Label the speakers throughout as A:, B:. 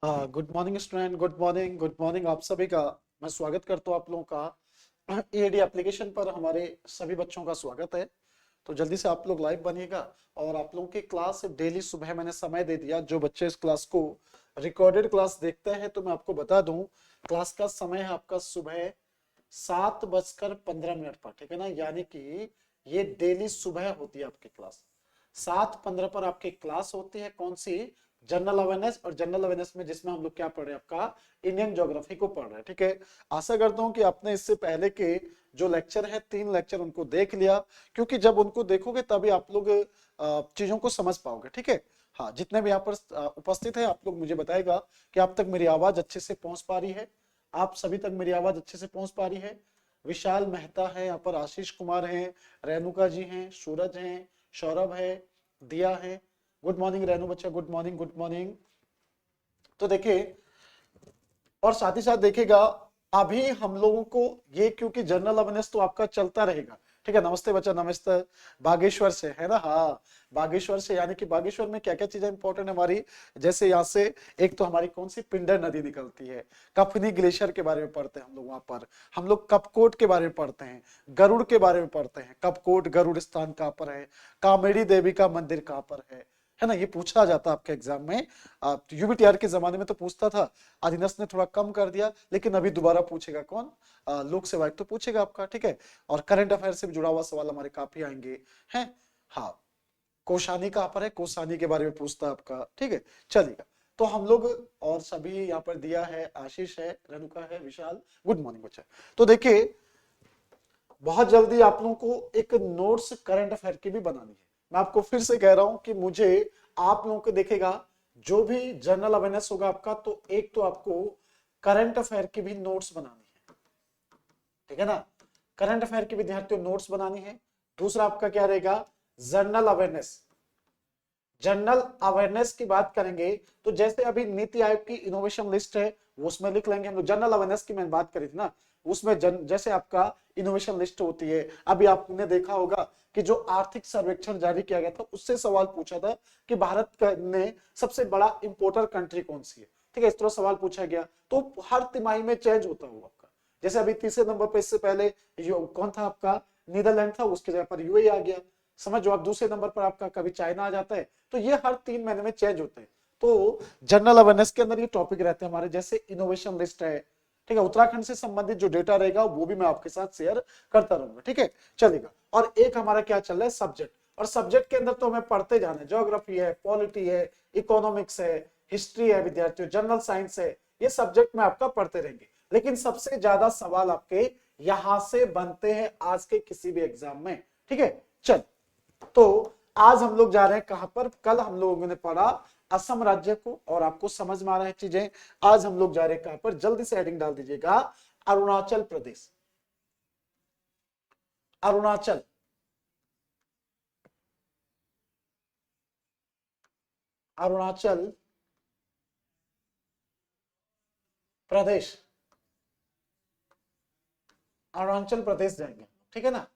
A: हाँ, good morning student. Good morning आप सभी का। मैं स्वागत करता हूँ आप लोगों का ईएडी एप्लीकेशन पर। हमारे सभी बच्चों का स्वागत है। तो जल्दी से आप लोग लाइव बनिएगा। और आप लोगों की क्लास डेली सुबह मैंने समय दे दिया। जो बच्चे इस क्लास को रिकॉर्डेड क्लास देखते हैं तो मैं आपको बता दूं, क्लास का समय है आपका सुबह 7:15 पर, ठीक है ना। यानी कि ये डेली सुबह होती है आपकी क्लास। 7:15 पर आपकी क्लास होती है। कौन सी? General awareness. और जनरल अवेयरनेस में जिसमें हम लोग क्या पढ़ रहे हैं, आपका इंडियन ज्योग्राफी को पढ़ रहे हैं, ठीक है। आशा करता हूं कि आपने इससे पहले के जो लेक्चर है 3 लेक्चर उनको देख लिया, क्योंकि जब उनको देखोगे तभी आप लोग चीजों को समझ पाओगे, ठीक है। हाँ, जितने भी यहाँ पर उपस्थित है आप लोग मुझे बताएगा कि आप तक मेरी आवाज अच्छे से पहुंच पा रही है। आप सभी तक मेरी आवाज अच्छे से पहुंच पा रही है। विशाल मेहता है यहाँ पर, आशीष कुमार हैं, रेणुका जी हैं, सूरज हैं, सौरभ है, दिया है। गुड मॉर्निंग रेणु बच्चा, गुड मॉर्निंग गुड मॉर्निंग। तो देखिए, और साथ ही साथ देखिएगा, अभी हम लोगों को ये, क्योंकि जनरल अवेयरनेस तो आपका चलता रहेगा, ठीक है। नमस्ते बच्चा, नमस्ते। बागेश्वर से है ना? हाँ, बागेश्वर से। यानी कि बागेश्वर में क्या क्या चीजें इंपॉर्टेंट है हमारी, जैसे यहाँ से एक तो हमारी कौन सी पिंडर नदी निकलती है, कफनी ग्लेशियर के बारे में पढ़ते हैं हम लोग वहां पर। हम लोग कपकोट के बारे में पढ़ते हैं, गरुड़ के बारे में पढ़ते हैं। कपकोट गरुड़ स्थान कहाँ पर है, कामेड़ी देवी का मंदिर कहाँ पर है ना। ये पूछा जाता है आपके एग्जाम में। यूबीटीआर के जमाने में तो पूछता था, अधीनस्थ ने थोड़ा कम कर दिया, लेकिन अभी दोबारा पूछेगा कौन? लोक सेवा आयोग तो पूछेगा आपका, ठीक है। और करंट अफेयर से भी जुड़ा हुआ सवाल हमारे काफी आएंगे हैं। हाँ, कोशानी कहाँ पर है, कोशानी के बारे में पूछता है आपका, ठीक है। चलिएगा, तो हम लोग और सभी यहाँ पर दिया है, आशीष है, रेणुका है, विशाल। गुड मॉर्निंग बच्चा। तो देखिए, बहुत जल्दी आप लोगों को एक नोट्स करंट अफेयर की भी बनानी है। मैं आपको फिर से कह रहा हूं कि मुझे आप लोगों को देखेगा, जो भी जनरल अवेयरनेस होगा आपका, तो एक तो आपको करंट अफेयर की भी नोट्स बनानी है, ठीक है ना। करंट अफेयर की विद्यार्थियों नोट्स बनानी है। दूसरा आपका क्या रहेगा? General awareness. जनरल अवेयरनेस की बात करेंगे तो जैसे अभी नीति आयोग की इनोवेशन लिस्ट है, वो उसमें लिख लेंगे हम लोग। जनरल अवेयरनेस की मैं बात करी थी ना, उसमें जैसे आपका इनोवेशन लिस्ट होती है। अभी आपने देखा होगा कि जो आर्थिक सर्वेक्षण जारी किया गया था, उससे सवाल पूछा था कि ने सबसे बड़ा इंपोर्टर कंट्री कौन सी है, ठीक है। इस तरह सवाल पूछा गया। तो हर तिमाही में चेंज होता हुआ आपका, जैसे अभी तीसरे नंबर पर इससे पहले कौन था आपका? नीदरलैंड था, उसके जगह पर यूएई आ गया। समझो, आप दूसरे नंबर पर आपका कभी चाइना आ जाता है। तो ये हर 3 महीने में चेंज होते हैं। तो जनरल अवेयरनेस के अंदर ये टॉपिक रहते हैं हमारे, जैसे इनोवेशन लिस्ट है, ठीक है। उत्तराखंड से संबंधित जो डेटा रहेगा वो भी मैं आपके साथ शेयर करता रहूंगा, ठीक है। चलेगा। और एक हमारा क्या चल रहा है? सब्जेक्ट। और सब्जेक्ट के अंदर तो हमें पढ़ते जाना है। ज्योग्राफी है, पॉलिटी है, इकोनॉमिक्स है, हिस्ट्री है विद्यार्थियों, जनरल साइंस है। ये सब्जेक्ट में आपका पढ़ते रहेंगे। लेकिन सबसे ज्यादा सवाल आपके यहां से बनते हैं आज के किसी भी एग्जाम में, ठीक है। चल, तो आज हम लोग जा रहे हैं कहां पर? कल हम लोगों ने पढ़ा असम राज्य को, और आपको समझ में आ रहा है चीजें। आज हम लोग जा रहे हैं कहां पर? जल्दी से हेडिंग डाल दीजिएगा, अरुणाचल प्रदेश। अरुणाचल, अरुणाचल प्रदेश, अरुणाचल प्रदेश जाएंगे, ठीक है ना।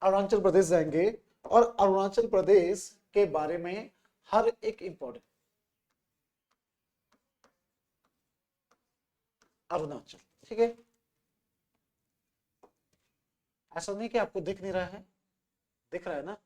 A: अरुणाचल प्रदेश जाएंगे, और अरुणाचल प्रदेश के बारे में हर एक इंपॉर्टेंट। अरुणाचल, ठीक है। ऐसा नहीं कि आपको दिख नहीं रहा है, दिख रहा है ना।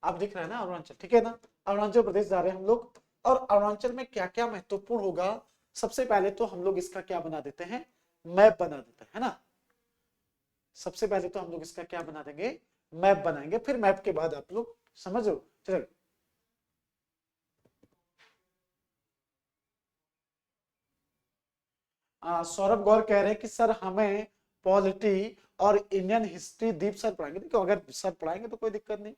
A: आप दिख रहा है ना अरुणाचल, ठीक है ना। अरुणाचल प्रदेश जा रहे हैं हम लोग। और अरुणाचल में क्या क्या महत्वपूर्ण होगा, सबसे पहले तो हम लोग इसका क्या बना देते हैं? मैप बना देते हैं, है ना। सबसे पहले तो हम लोग इसका क्या बना देंगे? मैप बनाएंगे। फिर मैप के बाद आप लोग समझो। चलो, सौरभ गौर कह रहे हैं कि सर हमें पॉलिटी और इंडियन हिस्ट्री दीप सर पढ़ाएंगे। देखो, अगर सर पढ़ाएंगे तो कोई दिक्कत नहीं।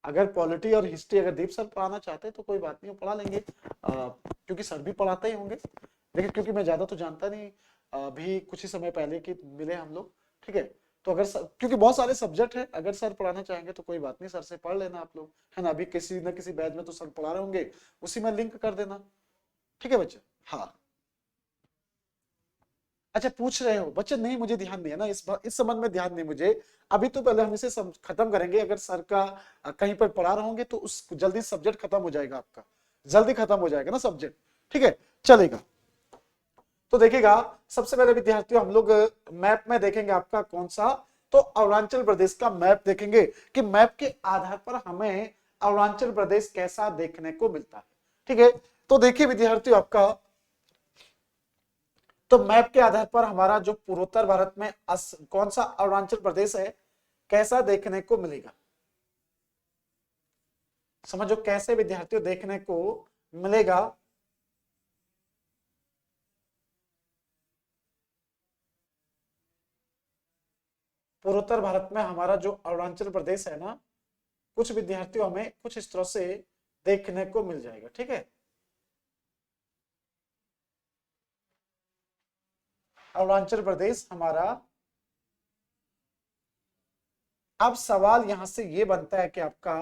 A: अगर पॉलिटी और हिस्ट्री अगर दीप सर पढ़ाना चाहते हैं तो कोई बात नहीं, वो पढ़ा लेंगे। क्योंकि सर भी पढ़ाते ही होंगे। देखिए, क्योंकि मैं ज्यादा तो जानता नहीं, अभी कुछ ही समय पहले की मिले हम लोग, ठीक है। तो अगर क्योंकि बहुत सारे सब्जेक्ट है, अगर सर पढ़ाना चाहेंगे तो कोई बात नहीं, सर से पढ़ लेना आप लोग, है ना। अभी किसी न किसी बैच में तो सर पढ़ा रहे होंगे, उसी में लिंक कर देना, ठीक है बच्चे। हाँ, अच्छा पूछ रहे हो बच्चे, नहीं मुझे ध्यान नहीं है ना इस संबंध में, ध्यान नहीं मुझे अभी। तो पहले हम इसे खत्म करेंगे। अगर सर का कहीं पर पढ़ा रहा होंगे तो उस जल्दी सब्जेक्ट खत्म हो जाएगा आपका, जल्दी खत्म हो जाएगा ना सब्जेक्ट, ठीक है चलेगा। तो देखिएगा सबसे पहले विद्यार्थियों हम लोग मैप में देखेंगे आपका कौन सा, तो अरुणाचल प्रदेश का मैप देखेंगे कि मैप के आधार पर हमें अरुणाचल प्रदेश कैसा देखने को मिलता है, ठीक है। तो देखिए विद्यार्थियों आपका, तो मैप के आधार पर हमारा जो पूर्वोत्तर भारत में कौन सा अरुणाचल प्रदेश है कैसा देखने को मिलेगा, समझो कैसे विद्यार्थियों देखने को मिलेगा। पूर्वोत्तर भारत में हमारा जो अरुणाचल प्रदेश है ना, कुछ विद्यार्थियों हमें कुछ इस तरह से देखने को मिल जाएगा, ठीक है। अरुणाचल प्रदेश हमारा, अब सवाल यहां से ये बनता है कि आपका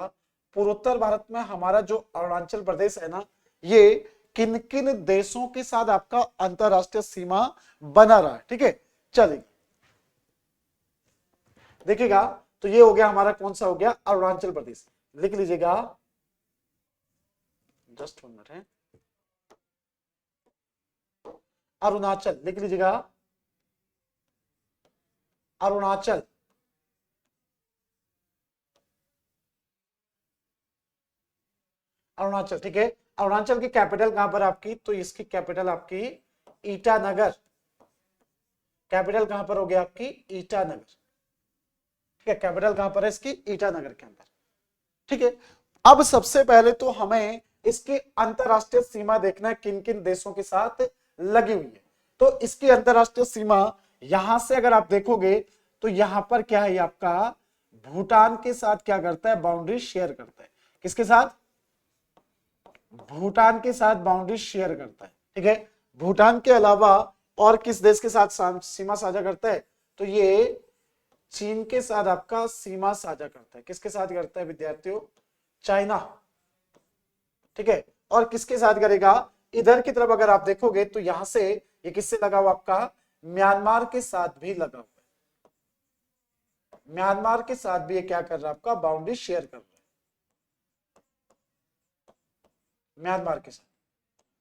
A: पूर्वोत्तर भारत में हमारा जो अरुणाचल प्रदेश है ना, ये किन किन देशों के साथ आपका अंतरराष्ट्रीय सीमा बना रहा है, ठीक है चलिए देखिएगा। तो ये हो गया हमारा कौन सा हो गया, अरुणाचल प्रदेश। लिख लीजिएगा, जस्ट 1 मिनट है, अरुणाचल लिख लीजिएगा, अरुणाचल। अरुणाचल ठीक है। अरुणाचल की कैपिटल कहां पर आपकी, तो इसकी कैपिटल आपकी ईटानगर, कैपिटल कहां पर हो गया आपकी ईटानगर, ठीक है। कैपिटल कहां पर है इसकी, ईटानगर के अंदर, ठीक है। अब सबसे पहले तो हमें इसकी अंतरराष्ट्रीय सीमा देखना है किन किन देशों के साथ लगी हुई है। तो इसकी अंतरराष्ट्रीय सीमा यहां से अगर आप देखोगे तो यहां पर क्या है आपका, भूटान के साथ क्या करता है, बाउंड्री शेयर करता है। किसके साथ, भूटान के साथ बाउंड्री शेयर करता है, ठीक है। भूटान के अलावा और किस देश के साथ सीमा साझा करता है, तो ये चीन के साथ आपका सीमा साझा करता है। किसके साथ करता है विद्यार्थियों, चाइना, ठीक है। और किसके साथ करेगा, इधर की तरफ अगर आप देखोगे तो यहां से ये किससे लगा हुआ आपका, म्यांमार के साथ भी लगा हुआ है। म्यांमार के साथ भी ये क्या कर रहा है आपका, बाउंड्री शेयर कर रहा है म्यांमार के साथ।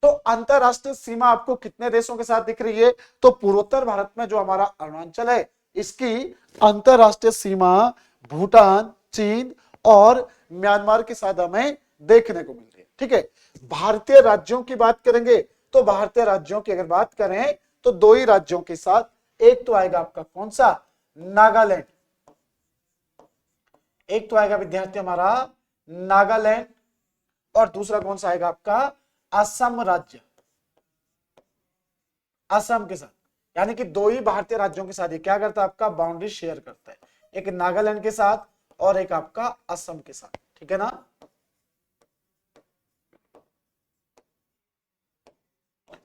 A: तो अंतरराष्ट्रीय सीमा आपको कितने देशों के साथ दिख रही है, तो पूर्वोत्तर भारत में जो हमारा अरुणाचल है इसकी अंतरराष्ट्रीय सीमा भूटान, चीन और म्यांमार के साथ हमें देखने को मिल रही है, ठीक है। भारतीय राज्यों की बात करेंगे तो भारतीय राज्यों की अगर बात करें तो 2 ही राज्यों के साथ, एक तो आएगा आपका कौन सा, नागालैंड, एक तो आएगा विद्यार्थी हमारा नागालैंड, और दूसरा कौन सा आएगा आपका, असम राज्य, असम के साथ। यानी कि 2 ही भारतीय राज्यों के साथ ये क्या करता है आपका, बाउंड्री शेयर करता है, एक नागालैंड के साथ और एक आपका असम के साथ, ठीक है ना।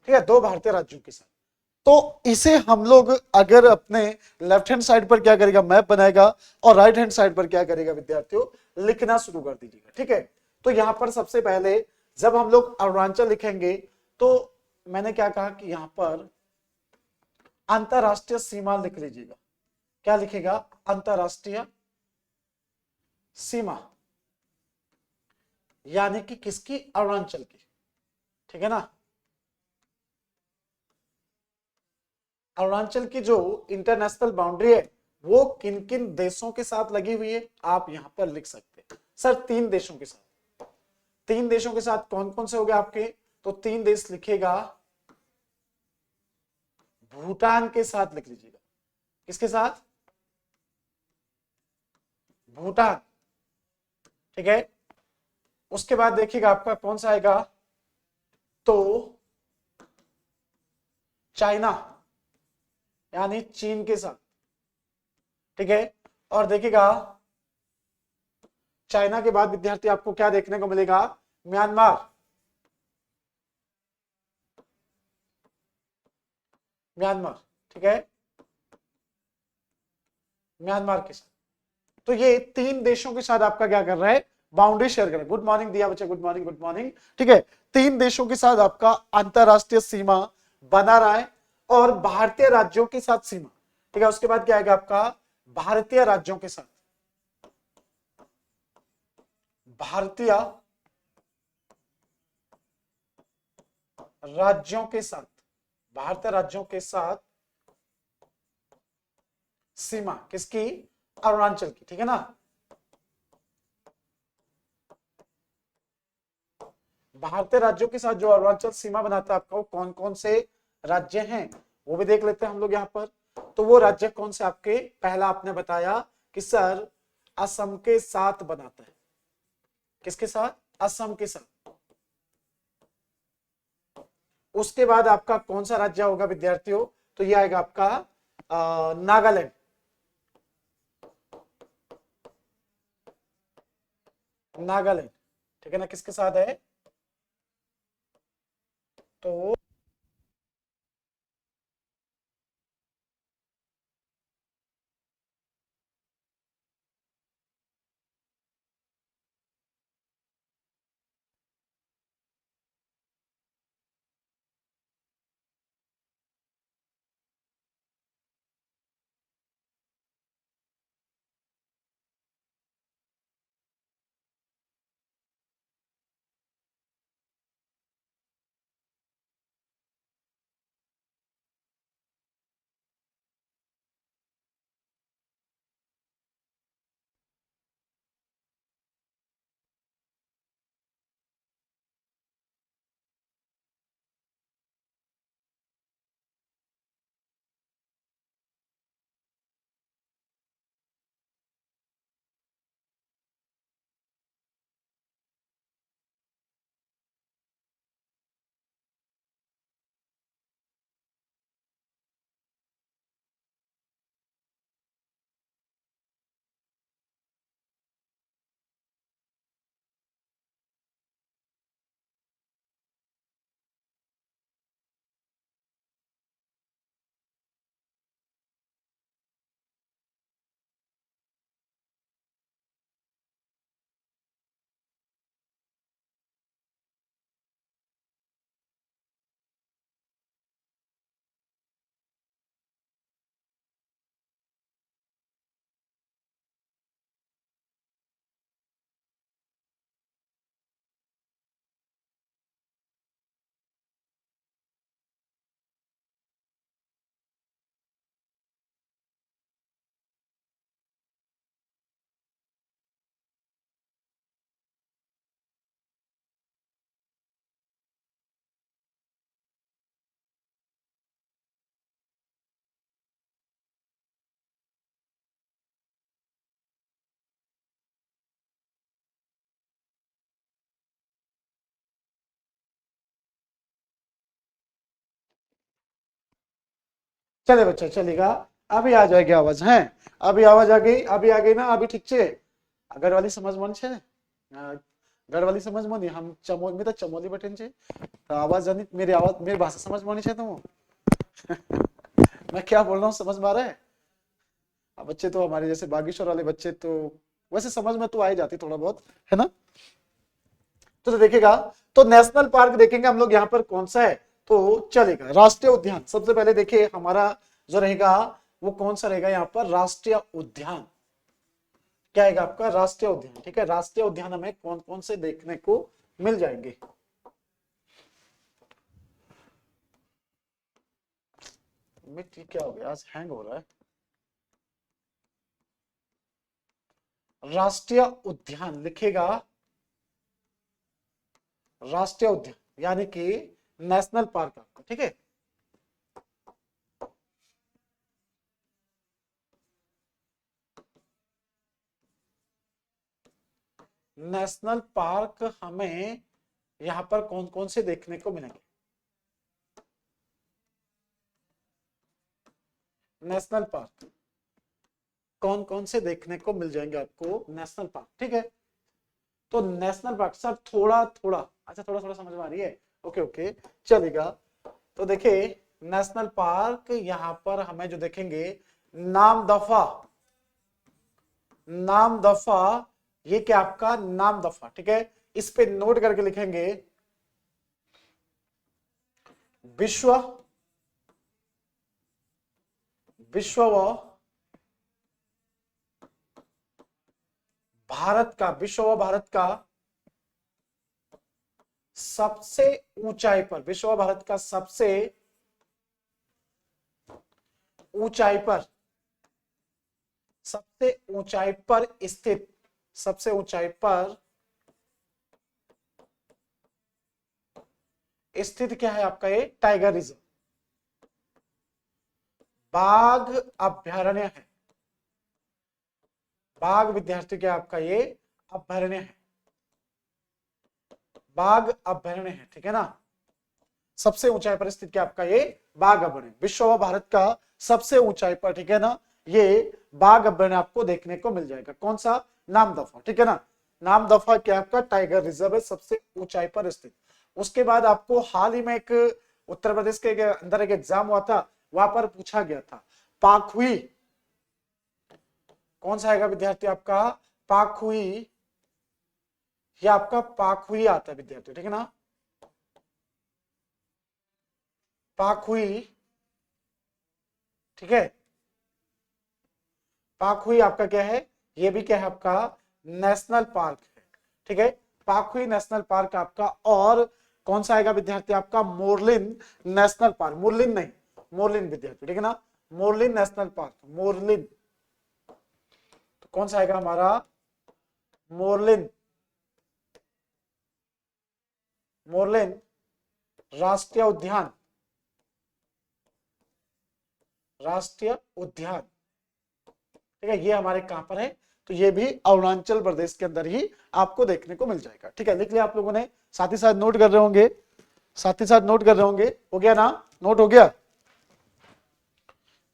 A: ठीक है, 2 भारतीय राज्यों के साथ। तो इसे हम लोग अगर अपने लेफ्ट हैंड साइड पर क्या करेगा, मैप बनाएगा, और राइट हैंड साइड पर क्या करेगा विद्यार्थियों, लिखना शुरू कर दीजिएगा, ठीक है। तो यहां पर सबसे पहले जब हम लोग अरुणाचल लिखेंगे तो मैंने क्या कहा कि यहां पर अंतरराष्ट्रीय सीमा लिख लीजिएगा। क्या लिखेगा, अंतरराष्ट्रीय सीमा, यानी कि किसकी, अरुणाचल की, ठीक है ना। अरुणाचल की जो इंटरनेशनल बाउंड्री है वो किन किन देशों के साथ लगी हुई है, आप यहां पर लिख सकते हैं सर 3 देशों के साथ। 3 देशों के साथ कौन कौन से हो गए आपके, तो 3 देश लिखेगा, भूटान के साथ लिख लीजिएगा। किसके साथ, भूटान, ठीक है। उसके बाद देखिएगा आपका कौन सा आएगा, तो चाइना, यानी चीन के साथ, ठीक है। और देखिएगा चाइना के बाद विद्यार्थी आपको क्या देखने को मिलेगा, म्यांमार, म्यांमार, ठीक है, म्यांमार के साथ। तो ये 3 देशों के साथ आपका क्या कर रहा है, बाउंड्री शेयर कर रहा है। गुड मॉर्निंग दिया बच्चे, गुड मॉर्निंग, गुड मॉर्निंग, ठीक है। 3 देशों के साथ आपका अंतरराष्ट्रीय सीमा बना रहा है। और भारतीय राज्यों के साथ सीमा, ठीक है। उसके बाद क्या आएगा आपका, भारतीय राज्यों के साथ, भारतीय राज्यों के साथ, भारतीय राज्यों के साथ सीमा किसकी, अरुणाचल की, ठीक है ना। भारतीय राज्यों के साथ जो अरुणाचल सीमा बनाता है आपका, वो कौन कौन से राज्य हैं वो भी देख लेते हैं हम लोग यहाँ पर। तो वो राज्य कौन से आपके, पहला आपने बताया कि सर असम के साथ बनाता है, किसके साथ, असम के साथ। उसके बाद आपका कौन सा राज्य होगा विद्यार्थियों, तो ये आएगा आपका नागालैंड, नागालैंड, ठीक है ना, किसके साथ है, तो चले बच्चा चलेगा। अभी आ जाएगी आवाज है, अभी आवाज आ गई, अभी आ गई ना, अभी ठीक छे। घर वाली समझ मन छे, घर वाली समझ मनी, हम चमोली में तो चमोली बैठे छे, तो आवाज जानी, मेरी आवाज, मेरी भाषा समझ मनी छे तुम। मैं क्या बोल रहा हूँ समझ में आ रहा है। अब बच्चे तो हमारे जैसे बागेश्वर वाले बच्चे तो वैसे समझ में तो आ ही जाती थोड़ा बहुत, है ना। तो देखिएगा, तो नेशनल पार्क देखेंगे हम लोग यहाँ पर कौन सा है, तो चलेगा राष्ट्रीय उद्यान। सबसे पहले देखिए हमारा जो रहेगा वो कौन सा रहेगा यहाँ पर, राष्ट्रीय उद्यान। क्या आएगा आपका, राष्ट्रीय उद्यान, ठीक है। राष्ट्रीय उद्यान हमें कौन कौन से देखने को मिल जाएंगे। मिट्टी क्या हो गया, आज हैंग हो रहा है। राष्ट्रीय उद्यान लिखेगा, राष्ट्रीय उद्यान यानी कि नेशनल पार्क आपका, ठीक है। नेशनल पार्क हमें यहां पर कौन कौन से देखने को मिलेंगे, नेशनल पार्क कौन कौन से देखने को मिल जाएंगे आपको, नेशनल पार्क, ठीक है। तो नेशनल पार्क सर थोड़ा थोड़ा, अच्छा थोड़ा थोड़ा समझ में आ रही है, ओके ओके चलेगा। तो देखिए नेशनल पार्क यहां पर हमें जो देखेंगे, नाम दफा, नाम दफा, ये क्या आपका नाम दफा, ठीक है। इस पे नोट करके लिखेंगे, विश्व विश्व व भारत का, विश्व व भारत का सबसे ऊंचाई पर, विश्व व भारत का सबसे ऊंचाई पर, सबसे ऊंचाई पर स्थित, सबसे ऊंचाई पर स्थित क्या है आपका ये टाइगर रिजर्व, बाघ अभ्यारण्य है। बाघ विद्यार्थी क्या आपका ये अभ्यारण्य है, बाघ अभ्यारण्य है, ठीक है ना। सबसे ऊंचाई पर स्थित क्या आपका ये बाघ अभ्यारण्य, विश्व व भारत का सबसे ऊंचाई पर, ठीक है ना, ये बाघ अभ्यारण्य आपको देखने को मिल जाएगा। कौन सा, नामदफा, ठीक है ना। नामदफा क्या आपका टाइगर रिजर्व है, सबसे ऊंचाई पर स्थित। उसके बाद आपको हाल ही में एक उत्तर प्रदेश के अंदर एक एग्जाम हुआ था, वहां पर पूछा गया था पाखुई, कौन सा आएगा विद्यार्थी आपका पाखुई, ये आपका पाखुई आता है विद्यार्थी, ठीक है ना, पाखुई, ठीक है। पाखुई आपका क्या है, ये भी क्या है आपका नेशनल पार्क है, ठीक है। पाखुई नेशनल पार्क आपका, और कौन सा आएगा विद्यार्थी आपका मोरलिन नेशनल पार्क, मुरलिन नहीं, मोरलिन विद्यार्थी, ठीक है ना, मोरलिन नेशनल पार्क, मोरलिन, तो कौन सा आएगा हमारा मोरलिन, मोरलिन राष्ट्रीय उद्यान, राष्ट्रीय उद्यान, ठीक है। ये हमारे कहां पर है, तो ये भी अरुणाचल प्रदेश के अंदर ही आपको देखने को मिल जाएगा, ठीक है। लिख लिया आप लोगों ने, साथ ही साथ नोट कर रहे होंगे, साथ ही साथ नोट कर रहे होंगे, हो गया ना, नोट हो गया,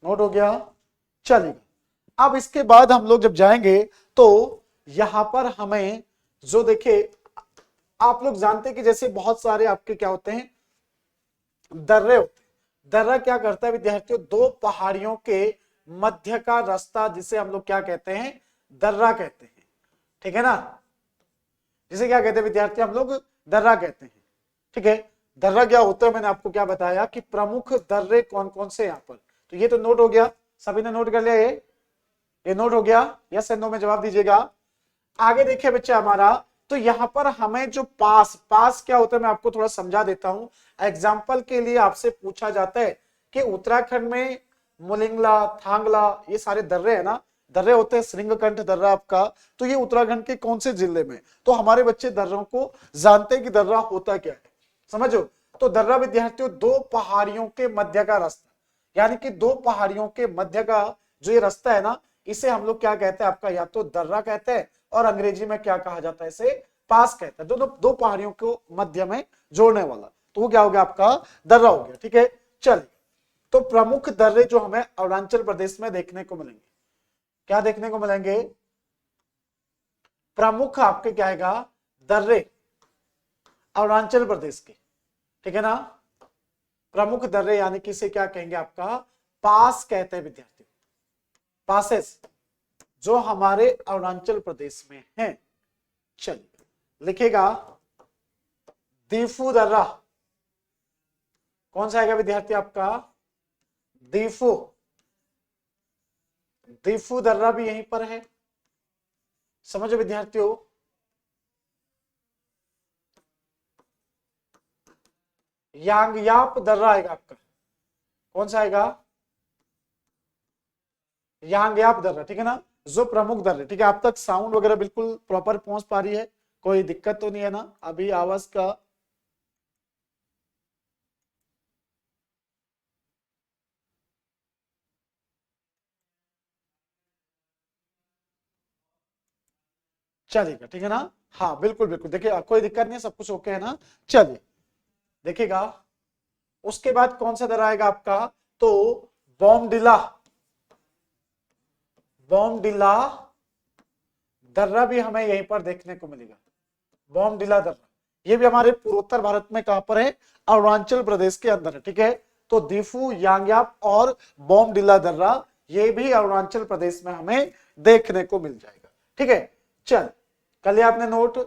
A: नोट हो गया, चलिए। अब इसके बाद हम लोग जब जाएंगे तो यहां पर हमें जो देखे, आप लोग जानते हैं कि जैसे बहुत सारे आपके क्या होते हैं दर्रे होते हैं। दर्रा क्या करता है विद्यार्थियों, दो पहाड़ियों के मध्य का रास्ता, जिसे हम लोग क्या कहते हैं दर्रा कहते हैं, ठीक है ना, जिसे क्या कहते हैं विद्यार्थी हम लोग दर्रा कहते हैं, ठीक है। दर्रा क्या होता है, मैंने आपको क्या बताया कि प्रमुख दर्रे कौन कौन से यहाँ पर, तो ये तो नोट हो गया, सभी ने नोट कर लिया, ये नोट हो गया, यस या नो में जवाब दीजिएगा। आगे देखिए बच्चा हमारा, तो यहां पर हमें जो पास, पास क्या होता है मैं आपको थोड़ा समझा देता हूं। एग्जाम्पल के लिए आपसे पूछा जाता है कि उत्तराखंड में मुलिंगला, थांगला, ये सारे दर्रे है ना, दर्रे होते हैं, श्रृंगकंठ दर्रा आपका, तो ये उत्तराखंड के कौन से जिले में, तो हमारे बच्चे दर्रों को जानते हैं कि दर्रा होता क्या है, समझो। तो दर्रा विद्यार्थियों दो पहाड़ियों के मध्य का रास्ता, यानी कि दो पहाड़ियों के मध्य का जो ये रास्ता है ना, इसे हम लोग क्या कहते हैं आपका, या तो दर्रा कहते हैं, और अंग्रेजी में क्या कहा जाता है इसे पास कहते हैं, दोनों दो पहाड़ियों को मध्य में जोड़ने वाला, तो वो क्या हो गया आपका दर्रा हो गया, ठीक है। चलिए, तो प्रमुख दर्रे जो हमें अरुणाचल प्रदेश में देखने को मिलेंगे, क्या देखने को मिलेंगे, प्रमुख आपके क्या आएगा दर्रे अरुणाचल प्रदेश के, ठीक है ना, प्रमुख दर्रे, यानी कि इसे क्या कहेंगे आपका पास कहते हैं विद्यार्थी, पासेस जो हमारे अरुणाचल प्रदेश में हैं। चलिए लिखेगा दीफू दर्रा, कौन सा आएगा विद्यार्थी आपका दीफू, दीफू दर्रा भी यहीं पर है, समझो विद्यार्थियों। यांगयाप दर्रा आएगा आपका, कौन सा आएगा यांगयाप दर्रा, ठीक है ना, जो प्रमुख दर्रे, ठीक है। आप तक साउंड वगैरह बिल्कुल प्रॉपर पहुंच पा रही है, कोई दिक्कत तो नहीं है ना अभी आवाज का, चलेगा, ठीक है ना, हाँ बिल्कुल बिल्कुल, देखिए कोई दिक्कत नहीं है, सब कुछ ओके है ना। चलिए देखिएगा, उसके बाद कौन सा दर्रा आएगा आपका, तो बॉमडिला, बॉमडिला दर्रा भी हमें यहीं पर देखने को मिलेगा, बॉमडिला दर्रा, ये भी हमारे पूर्वोत्तर भारत में कहां पर है, अरुणाचल प्रदेश के अंदर है, ठीक है। तो दीफू, यांगयाप और बॉमडिला दर्रा ये भी अरुणाचल प्रदेश में हमें देखने को मिल जाएगा, ठीक है। चल कर लिया आपने नोट,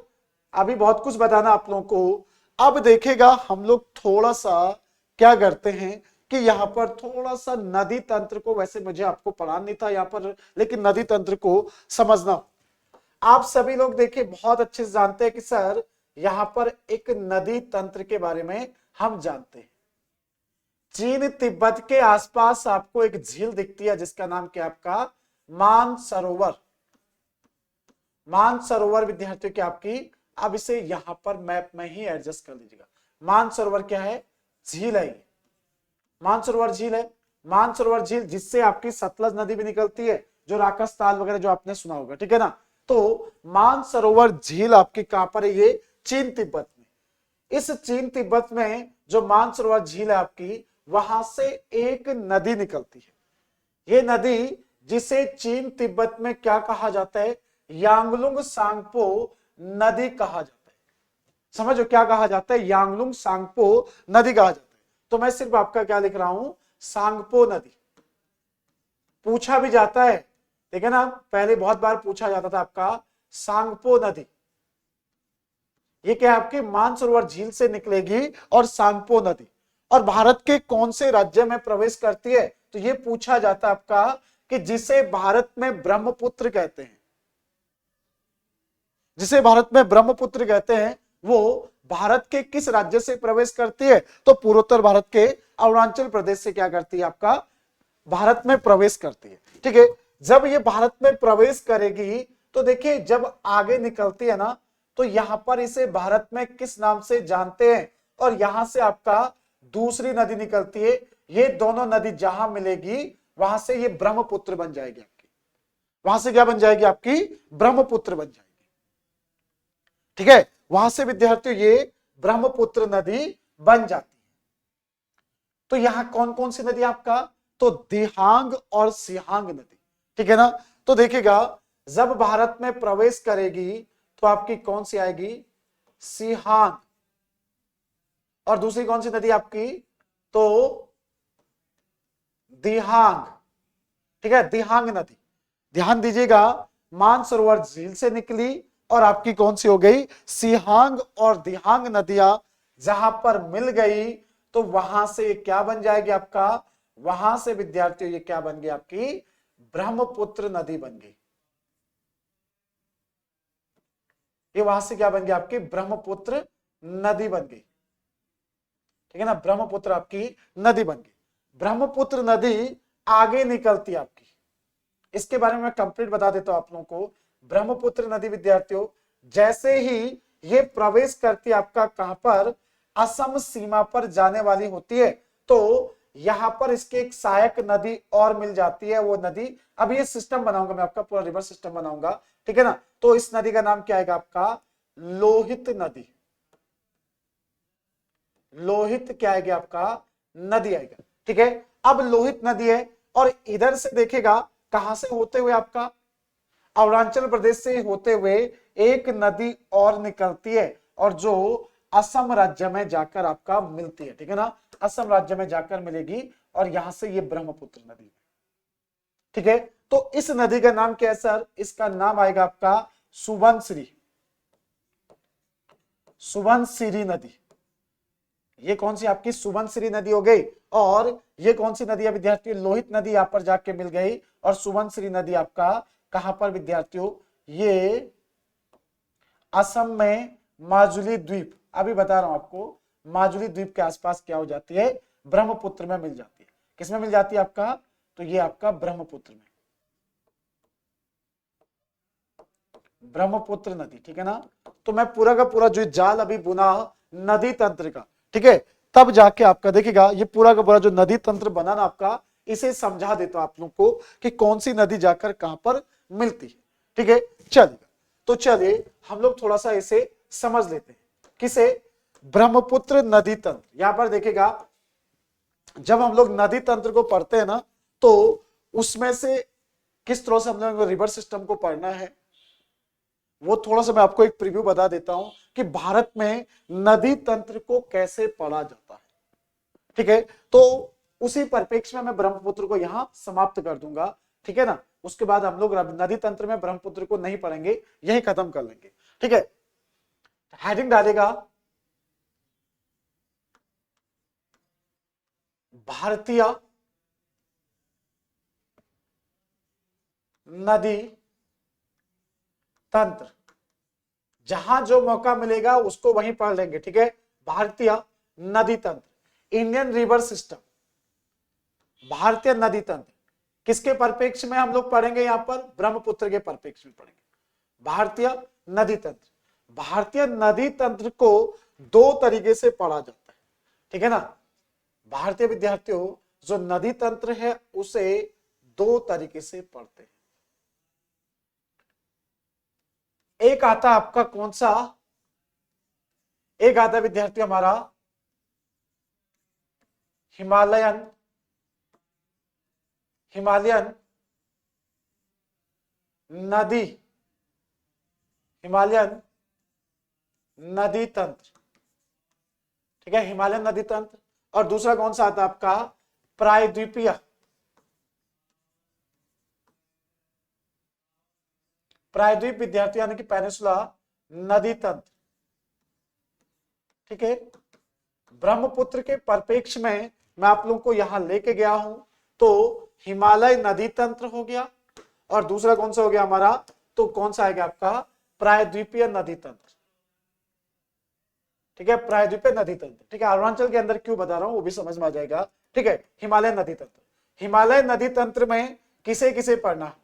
A: अभी बहुत कुछ बताना आप लोगों को। अब देखेगा हम लोग थोड़ा सा क्या करते हैं कि यहाँ पर थोड़ा सा नदी तंत्र को, वैसे मुझे आपको पढ़ाना नहीं था यहाँ पर, लेकिन नदी तंत्र को समझना। आप सभी लोग देखिए बहुत अच्छे से जानते हैं कि सर यहाँ पर एक नदी तंत्र के बारे में हम जानते हैं। चीन तिब्बत के आसपास आपको एक झील दिखती है जिसका नाम क्या है आपका, मानसरोवर। मानसरोवर विद्यार्थियों की आपकी, अब इसे यहां पर मैप में ही एडजस्ट कर लीजिएगा। मानसरोवर क्या है, झील है ये, मानसरोवर झील है। मानसरोवर झील जिससे आपकी सतलज नदी भी निकलती है, जो राकस ताल वगैरह जो आपने सुना होगा, ठीक है ना। तो मानसरोवर झील आपकी कहां पर है, ये चीन तिब्बत में। इस चीन तिब्बत में जो मानसरोवर झील है आपकी, वहां से एक नदी निकलती है। ये नदी जिसे चीन तिब्बत में क्या कहा जाता है, यांगलुंग सांगपो नदी कहा जाता है। समझो क्या कहा जाता है, यांगलुंग सांगपो नदी कहा जाता है। तो मैं सिर्फ आपका क्या लिख रहा हूं, सांगपो नदी। पूछा भी जाता है, ठीक है ना, पहले बहुत बार पूछा जाता था आपका सांगपो नदी। ये क्या आपके मानसरोवर झील से निकलेगी और सांगपो नदी, और भारत के कौन से राज्य में प्रवेश करती है, तो ये पूछा जाता है आपका कि जिसे भारत में ब्रह्मपुत्र कहते हैं, जिसे भारत में ब्रह्मपुत्र कहते हैं, वो भारत के किस राज्य से प्रवेश करती है, तो पूर्वोत्तर भारत के अरुणाचल प्रदेश से क्या करती है आपका, भारत में प्रवेश करती है। ठीक है, जब ये भारत में प्रवेश करेगी तो देखिए जब आगे निकलती है ना, तो यहां पर इसे भारत में किस नाम से जानते हैं, और यहां से आपका दूसरी नदी निकलती है। ये दोनों नदी जहां मिलेगी वहां से ये ब्रह्मपुत्र बन जाएगी आपकी, वहां से क्या बन जाएगी आपकी, ब्रह्मपुत्र बन जाएगी। ठीक है, वहां से विद्यार्थियों ये ब्रह्मपुत्र नदी बन जाती है। तो यहां कौन कौन सी नदी आपका, तो दिहांग और सिहांग नदी, ठीक है ना। तो देखिएगा जब भारत में प्रवेश करेगी तो आपकी कौन सी आएगी, सिहांग, और दूसरी कौन सी नदी आपकी, तो दिहांग। ठीक है, दिहांग नदी, ध्यान दीजिएगा, मानसरोवर झील से निकली और आपकी कौन सी हो गई, सिहांग और दिहांग नदियां जहां पर मिल गई तो वहां से क्या बन जाएगी आपका, वहां से विद्यार्थियों ये क्या बन गई आपकी, ब्रह्मपुत्र नदी बन गई। ये वहां से क्या बन गई आपकी, ब्रह्मपुत्र नदी बन गई। ठीक है ना, ब्रह्मपुत्र आपकी नदी बन गई। ब्रह्मपुत्र नदी आगे निकलती है आपकी, इसके बारे में मैं कंप्लीट बता देता हूं आप लोगों को। ब्रह्मपुत्र नदी विद्यार्थियों जैसे ही ये प्रवेश करती है आपका कहां पर, असम सीमा पर जाने वाली होती है, तो यहां पर इसके एक सहायक नदी और मिल जाती है। वो नदी, अब ये सिस्टम बनाऊंगा मैं आपका, पूरा रिवर सिस्टम बनाऊंगा, ठीक है ना। तो इस नदी का नाम क्या आएगा आपका, लोहित नदी। लोहित क्या आएगा आपका, नदी आएगा। ठीक है, अब लोहित नदी है और इधर से देखेगा कहां से होते हुए आपका, अरुणाचल प्रदेश से होते हुए एक नदी और निकलती है, और जो असम राज्य में जाकर आपका मिलती है। ठीक है ना, असम राज्य में जाकर मिलेगी और यहां से ये ब्रह्मपुत्र नदी। ठीक है, तो इस नदी का नाम क्या है सर, इसका नाम आएगा आपका सुबनसिरी, सुबनसिरी नदी। ये कौन सी आपकी सुबनसिरी नदी हो गई, और ये कौन सी नदी है विद्यार्थियों, लोहित नदी यहां पर जाके मिल गई, और सुबनसिरी नदी आपका कहां पर विद्यार्थियों, ये असम में माजुली द्वीप, अभी बता रहा हूं आपको, माजुली द्वीप के आसपास क्या हो जाती है, ब्रह्मपुत्र में मिल जाती है। किसमें मिल जाती है आपका, तो ये आपका ब्रह्मपुत्र में, ब्रह्मपुत्र नदी। ठीक है ना, तो मैं पूरा का पूरा जो जाल अभी बुना नदी तंत्र का, ठीक है, तब जाके आपका देखिएगा ये पूरा का पूरा जो नदी तंत्र बना ना आपका, इसे समझा देता हूं आप लोग को कि कौन सी नदी जाकर कहां पर मिलती है। ठीक है, चलिए, तो चलिए हम लोग थोड़ा सा इसे समझ लेते हैं, किसे, ब्रह्मपुत्र नदी तंत्र। यहां पर देखिएगा जब हम लोग नदी तंत्र को पढ़ते हैं ना, तो उसमें से किस तरह से हम लोग रिवर सिस्टम को पढ़ना है, वो थोड़ा सा मैं आपको एक प्रीव्यू बता देता हूं कि भारत में नदी तंत्र को कैसे पढ़ा जाता है। ठीक है, तो उसी परिप्रेक्ष्य में मैं ब्रह्मपुत्र को यहां समाप्त कर दूंगा। ठीक है ना, उसके बाद हम लोग नदी तंत्र में ब्रह्मपुत्र को नहीं पढ़ेंगे, यही खत्म कर लेंगे। ठीक है, हेडिंग डालेगा भारतीय नदी तंत्र, जहां जो मौका मिलेगा उसको वहीं पढ़ लेंगे, ठीक है। भारतीय नदी तंत्र, इंडियन रिवर सिस्टम, भारतीय नदी तंत्र किसके परिप्रेक्ष्य में हम लोग पढ़ेंगे? यहां पर ब्रह्मपुत्र के परिप्रेक्ष्य में पढ़ेंगे भारतीय नदी तंत्र। भारतीय नदी तंत्र को दो तरीके से पढ़ा जाता है, ठीक है ना। भारतीय विद्यार्थियों जो नदी तंत्र है उसे दो तरीके से पढ़ते हैं। एक आता आपका कौन सा? एक आता विद्यार्थी हमारा हिमालयन नदी, हिमालयन नदी तंत्र, ठीक है, हिमालयन नदी तंत्र। और दूसरा कौन सा आता आपका? प्रायद्वीपीय, प्रायद्वीप विद्यार्थी यानी कि पेनिसुला नदी तंत्र, ठीक है। ब्रह्मपुत्र के परिप्रेक्ष्य में मैं आप लोगों को यहां लेके गया हूं, तो हिमालय नदी तंत्र हो गया और दूसरा कौन सा हो गया हमारा? तो कौन सा आएगा आपका? प्रायद्वीपीय नदी तंत्र, ठीक है, प्रायद्वीपीय नदी तंत्र, ठीक है। अरुणाचल के अंदर क्यों बता रहा हूं वो भी समझ में आ जाएगा, ठीक है। हिमालय नदी तंत्र, हिमालय नदी तंत्र में किसे किसे पढ़ना है?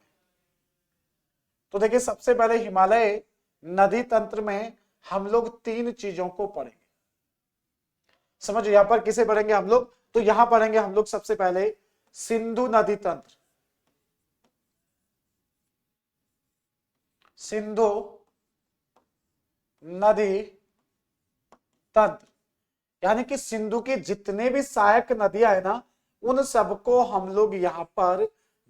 A: तो देखिए सबसे पहले हिमालय नदी तंत्र में हम लोग तीन चीजों को पढ़ेंगे। समझो यहां पर किसे पढ़ेंगे हम लोग? तो यहां पढ़ेंगे हम लोग सबसे पहले सिंधु नदी तंत्र, सिंधु नदी तंत्र, यानी कि सिंधु की जितने भी सहायक नदियां है ना उन सबको हम लोग यहां पर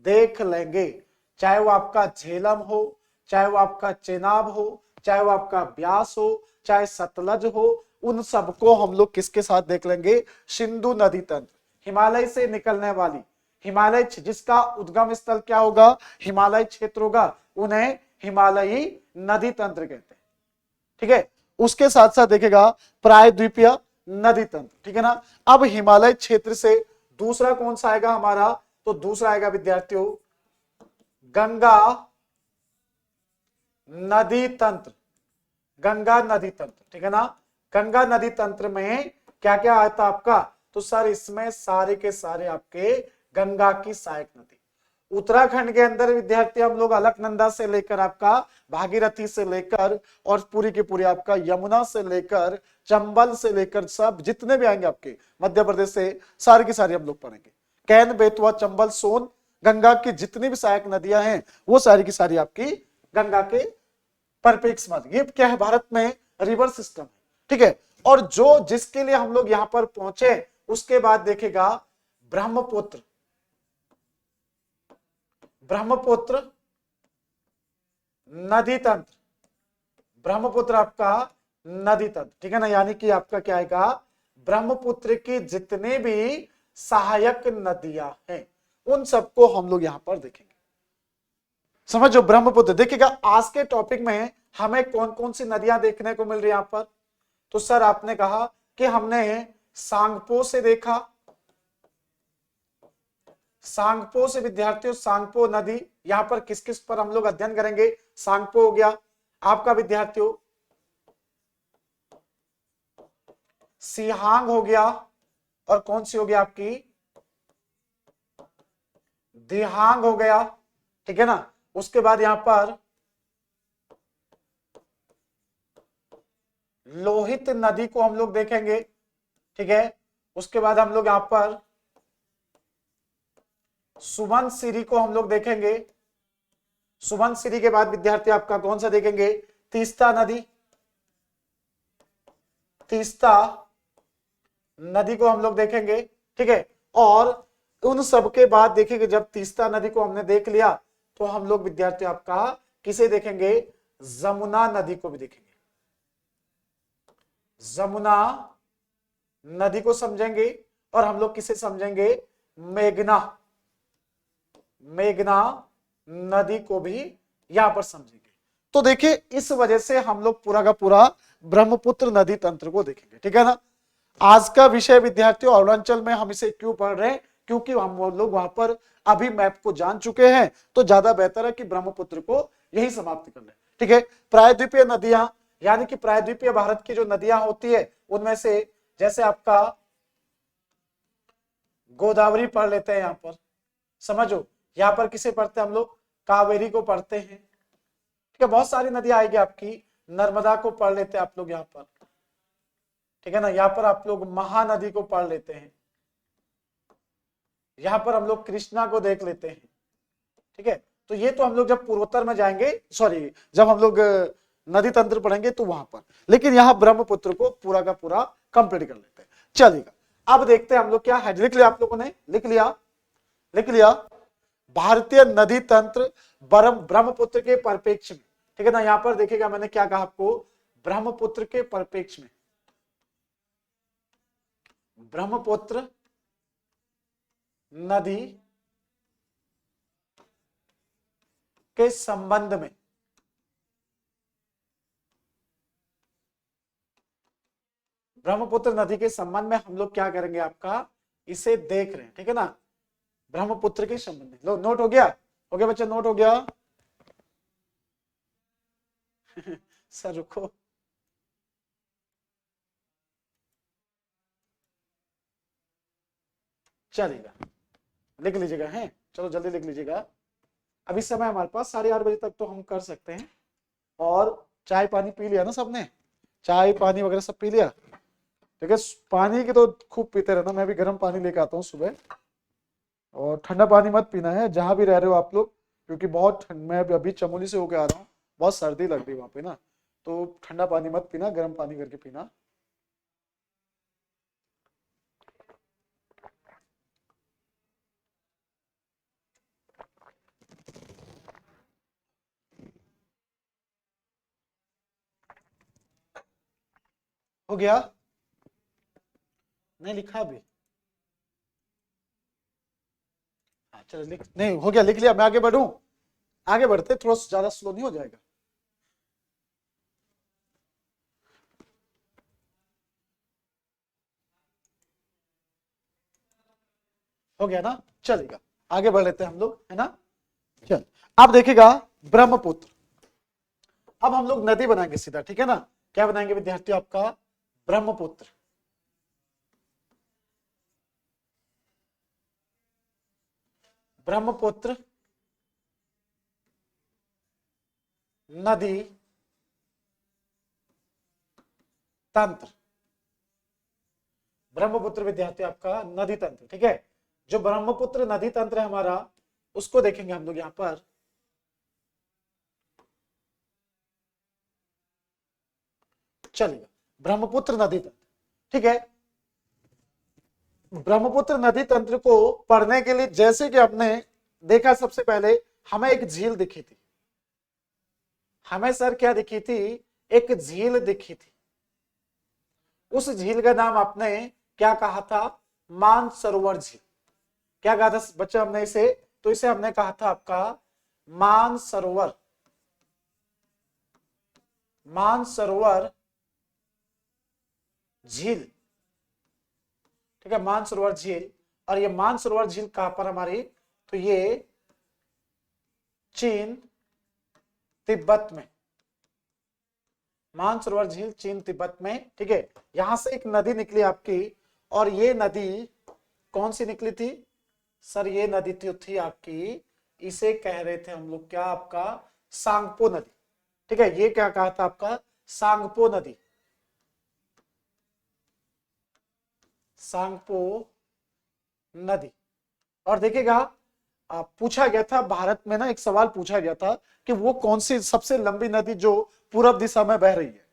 A: देख लेंगे, चाहे वो आपका झेलम हो, चाहे वो आपका चेनाब हो, चाहे वो आपका ब्यास हो, चाहे सतलज हो, उन सबको हम लोग किसके साथ देख लेंगे? सिंधु नदी तंत्र, हिमालय से निकलने वाली, हिमालय जिसका उद्गम स्थल क्या होगा? हिमालय क्षेत्र होगा, उन्हें हिमालयी नदी तंत्र कहते हैं, ठीक है। उसके साथ साथ देखेगा प्रायद्वीपीय नदी तंत्र, ठीक है ना। अब हिमालय क्षेत्र से दूसरा कौन सा आएगा हमारा? तो दूसरा आएगा विद्यार्थियों गंगा नदी तंत्र, गंगा नदी तंत्र, ठीक है ना। गंगा नदी तंत्र में क्या क्या आता आपका? तो सर इसमें सारे के सारे आपके गंगा की सहायक नदी। उत्तराखंड के अंदर विद्यार्थी हम लोग अलकनंदा से लेकर आपका भागीरथी से लेकर और पूरी की पूरी आपका यमुना से लेकर चंबल से लेकर सब जितने भी आएंगे आपके मध्य प्रदेश से, सारी की सारी हम लोग पढ़ेंगे। कैन, बेतवा, चंबल, सोन, गंगा की जितनी भी सहायक नदियां हैं वो सारी की सारी आपकी गंगा के परिप्रेक्ष्य में। ये क्या है? भारत में रिवर सिस्टम है, ठीक है। और जो जिसके लिए हम लोग यहां पर पहुंचे उसके बाद देखेगा ब्रह्मपुत्र, ब्रह्मपुत्र नदी तंत्र, ब्रह्मपुत्र आपका नदी तंत्र, ठीक है ना। यानी कि आपका क्या आएगा? ब्रह्मपुत्र की जितने भी सहायक नदियां हैं उन सबको हम लोग यहां पर देखेंगे। समझो ब्रह्मपुत्र, देखिएगा आज के टॉपिक में हमें कौन कौन सी नदियां देखने को मिल रही है यहां पर? तो सर आपने कहा कि हमने सांगपो से देखा, सांगपो से विद्यार्थियों, सांगपो नदी, यहां पर किस किस पर हम लोग अध्ययन करेंगे? सांगपो हो गया आपका विद्यार्थियों, सिहांग हो गया और कौन सी हो गया आपकी? दिहांग हो गया, ठीक है ना। उसके बाद यहां पर लोहित नदी को हम लोग देखेंगे, ठीक है। उसके बाद हम लोग यहां पर सुबनसिरी को हम लोग देखेंगे। सुबनसिरी के बाद विद्यार्थी आपका कौन सा देखेंगे? तीस्ता नदी, तीस्ता नदी को हम लोग देखेंगे, ठीक है। और उन सब के बाद देखेंगे, जब तीस्ता नदी को हमने देख लिया तो हम लोग विद्यार्थी आपका किसे देखेंगे? जमुना नदी को भी देखेंगे, जमुना नदी को समझेंगे। और हम लोग किसे समझेंगे? मेघना, मेघना नदी को भी यहां पर समझेंगे। तो देखिए इस वजह से हम लोग पूरा का पूरा ब्रह्मपुत्र नदी तंत्र को देखेंगे, ठीक है ना। आज का विषय विद्यार्थियों अरुणाचल में हम इसे क्यों पढ़ रहे हैं, क्योंकि हम लोग वहां पर अभी मैप को जान चुके हैं, तो ज्यादा बेहतर है कि ब्रह्मपुत्र को यही समाप्त कर लें। ठीक है, प्रायद्वीपीय नदियां, यानी कि प्रायद्वीपीय भारत की जो नदियां होती है उनमें से जैसे आपका गोदावरी पढ़ लेते हैं, यहां पर समझो, यहां पर किसे पढ़ते हैं हम लोग, कावेरी को पढ़ते हैं। ठीक है, बहुत सारी नदियां आएगी आपकी, नर्मदा को पढ़ लेते हैं आप लोग यहाँ पर, ठीक है ना, यहाँ पर आप लोग महानदी को पढ़ लेते हैं, यहाँ पर हम लोग कृष्णा को देख लेते हैं। ठीक है, तो ये तो हम लोग जब पूर्वोत्तर में जाएंगे, सॉरी जब हम लोग नदी तंत्र पढ़ेंगे तो वहां पर, लेकिन यहाँ ब्रह्मपुत्र को पूरा का पूरा कंप्लीट कर लेते हैं। चलिएगा, अब देखते हैं हम लोग क्या है, लिख लिया आप लोगों ने, लिख लिया, लिख लिया, भारतीय नदी तंत्र ब्रह्मपुत्र के परिप्रेक्ष्य में। ठीक है ना, यहां पर देखिएगा मैंने क्या कहा आपको, ब्रह्मपुत्र के परिप्रेक्ष्य में, ब्रह्मपुत्र नदी के संबंध में, ब्रह्मपुत्र नदी के संबंध में हम लोग क्या करेंगे, आपका इसे देख रहे हैं। ठीक है ना, ब्रह्मपुत्र के संबंध में, लो नोट हो गया, हो गया बच्चा, नोट हो गया सर रुको, चलेगा, लिख लीजिएगा, है चलो जल्दी लिख लीजिएगा। अभी समय हमारे पास 8:30 बजे तक तो हम कर सकते हैं। और चाय पानी पी लिया ना सबने, चाय पानी वगैरह सब पी लिया? ठीक है, पानी की तो खूब पीते रहना, मैं भी गर्म पानी लेकर आता हूँ सुबह, और ठंडा पानी मत पीना है जहां भी रह रहे हो आप लोग, क्योंकि बहुत ठंड, मैं अभी चमोली से होकर आ रहा हूँ, बहुत सर्दी लग रही वहां पे ना, तो ठंडा पानी मत पीना, गर्म पानी करके पीना। हो गया? नहीं लिखा अभी? हाँ चलो लिख, नहीं हो गया, लिख लिया, मैं आगे बढ़ूं? आगे बढ़ते, थोड़ा ज्यादा स्लो नहीं हो जाएगा? हो गया ना, चलेगा, आगे बढ़ लेते हैं हम लोग, है ना। चल, अब देखिएगा ब्रह्मपुत्र, अब हम लोग नदी बनाएंगे सीधा, ठीक है ना, क्या बनाएंगे विद्यार्थियों, आपका ब्रह्मपुत्र, ब्रह्मपुत्र नदी तंत्र, ब्रह्मपुत्र विद्यार्थी आपका नदी तंत्र। ठीक है, जो ब्रह्मपुत्र नदी तंत्र है हमारा, उसको देखेंगे हम लोग यहां पर, चलिए ब्रह्मपुत्र नदी तंत्र। ठीक है, ब्रह्मपुत्र नदी तंत्र को पढ़ने के लिए जैसे कि आपने देखा, सबसे पहले हमें एक झील दिखी थी, हमें सर क्या दिखी थी, एक झील दिखी थी, उस झील का नाम आपने क्या कहा था, मानसरोवर झील। क्या कहा था बच्चा हमने इसे, तो इसे हमने कहा था आपका मानसरोवर, मानसरोवर झील। ठीक है, मानसरोवर झील, और ये मानसरोवर झील कहां पर हमारी, तो ये चीन तिब्बत में, मानसरोवर झील चीन तिब्बत में। ठीक है, यहां से एक नदी निकली आपकी, और ये नदी कौन सी निकली थी सर, ये नदी थी आपकी, इसे कह रहे थे हम लोग क्या, आपका सांगपो नदी। ठीक है, ये क्या कहा था आपका, सांगपो नदी, सांगपो नदी। और देखिएगा पूछा गया था भारत में ना, एक सवाल पूछा गया था कि वो कौन सी सबसे लंबी नदी जो पूरब दिशा में बह रही है।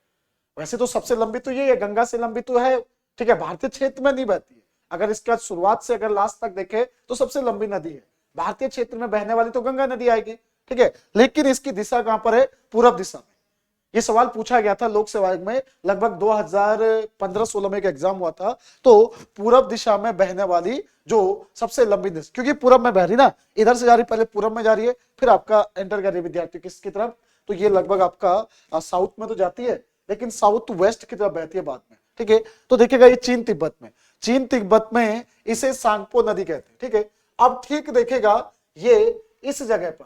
A: वैसे तो सबसे लंबी तो ये है, गंगा से लंबी तो है, ठीक है, भारतीय क्षेत्र में नहीं बहती है, अगर इसका शुरुआत से अगर लास्ट तक देखे तो सबसे लंबी नदी है, भारतीय क्षेत्र में बहने वाली तो गंगा नदी आएगी। ठीक है, लेकिन इसकी दिशा कहां पर है, पूरब दिशा में। ये सवाल पूछा गया था लोक सेवा आयोग में, लगभग 2015-16 में एक एग्जाम हुआ था, तो पूरब दिशा में बहने वाली जो सबसे लंबी नदी, क्योंकि पूरब में बह रही ना, इधर से जा रही, पहले पूरब में जा रही है, फिर आपका एंटर कर रही विद्यार्थी किसकी तरफ, तो ये लगभग आपका साउथ में तो जाती है, लेकिन साउथ वेस्ट की तरफ बहती है बाद में, ठीक है। तो देखिएगा ये चीन तिब्बत में इसे सांगपो नदी कहते हैं, ठीक है। अब ठीक देखिएगा ये इस जगह पर,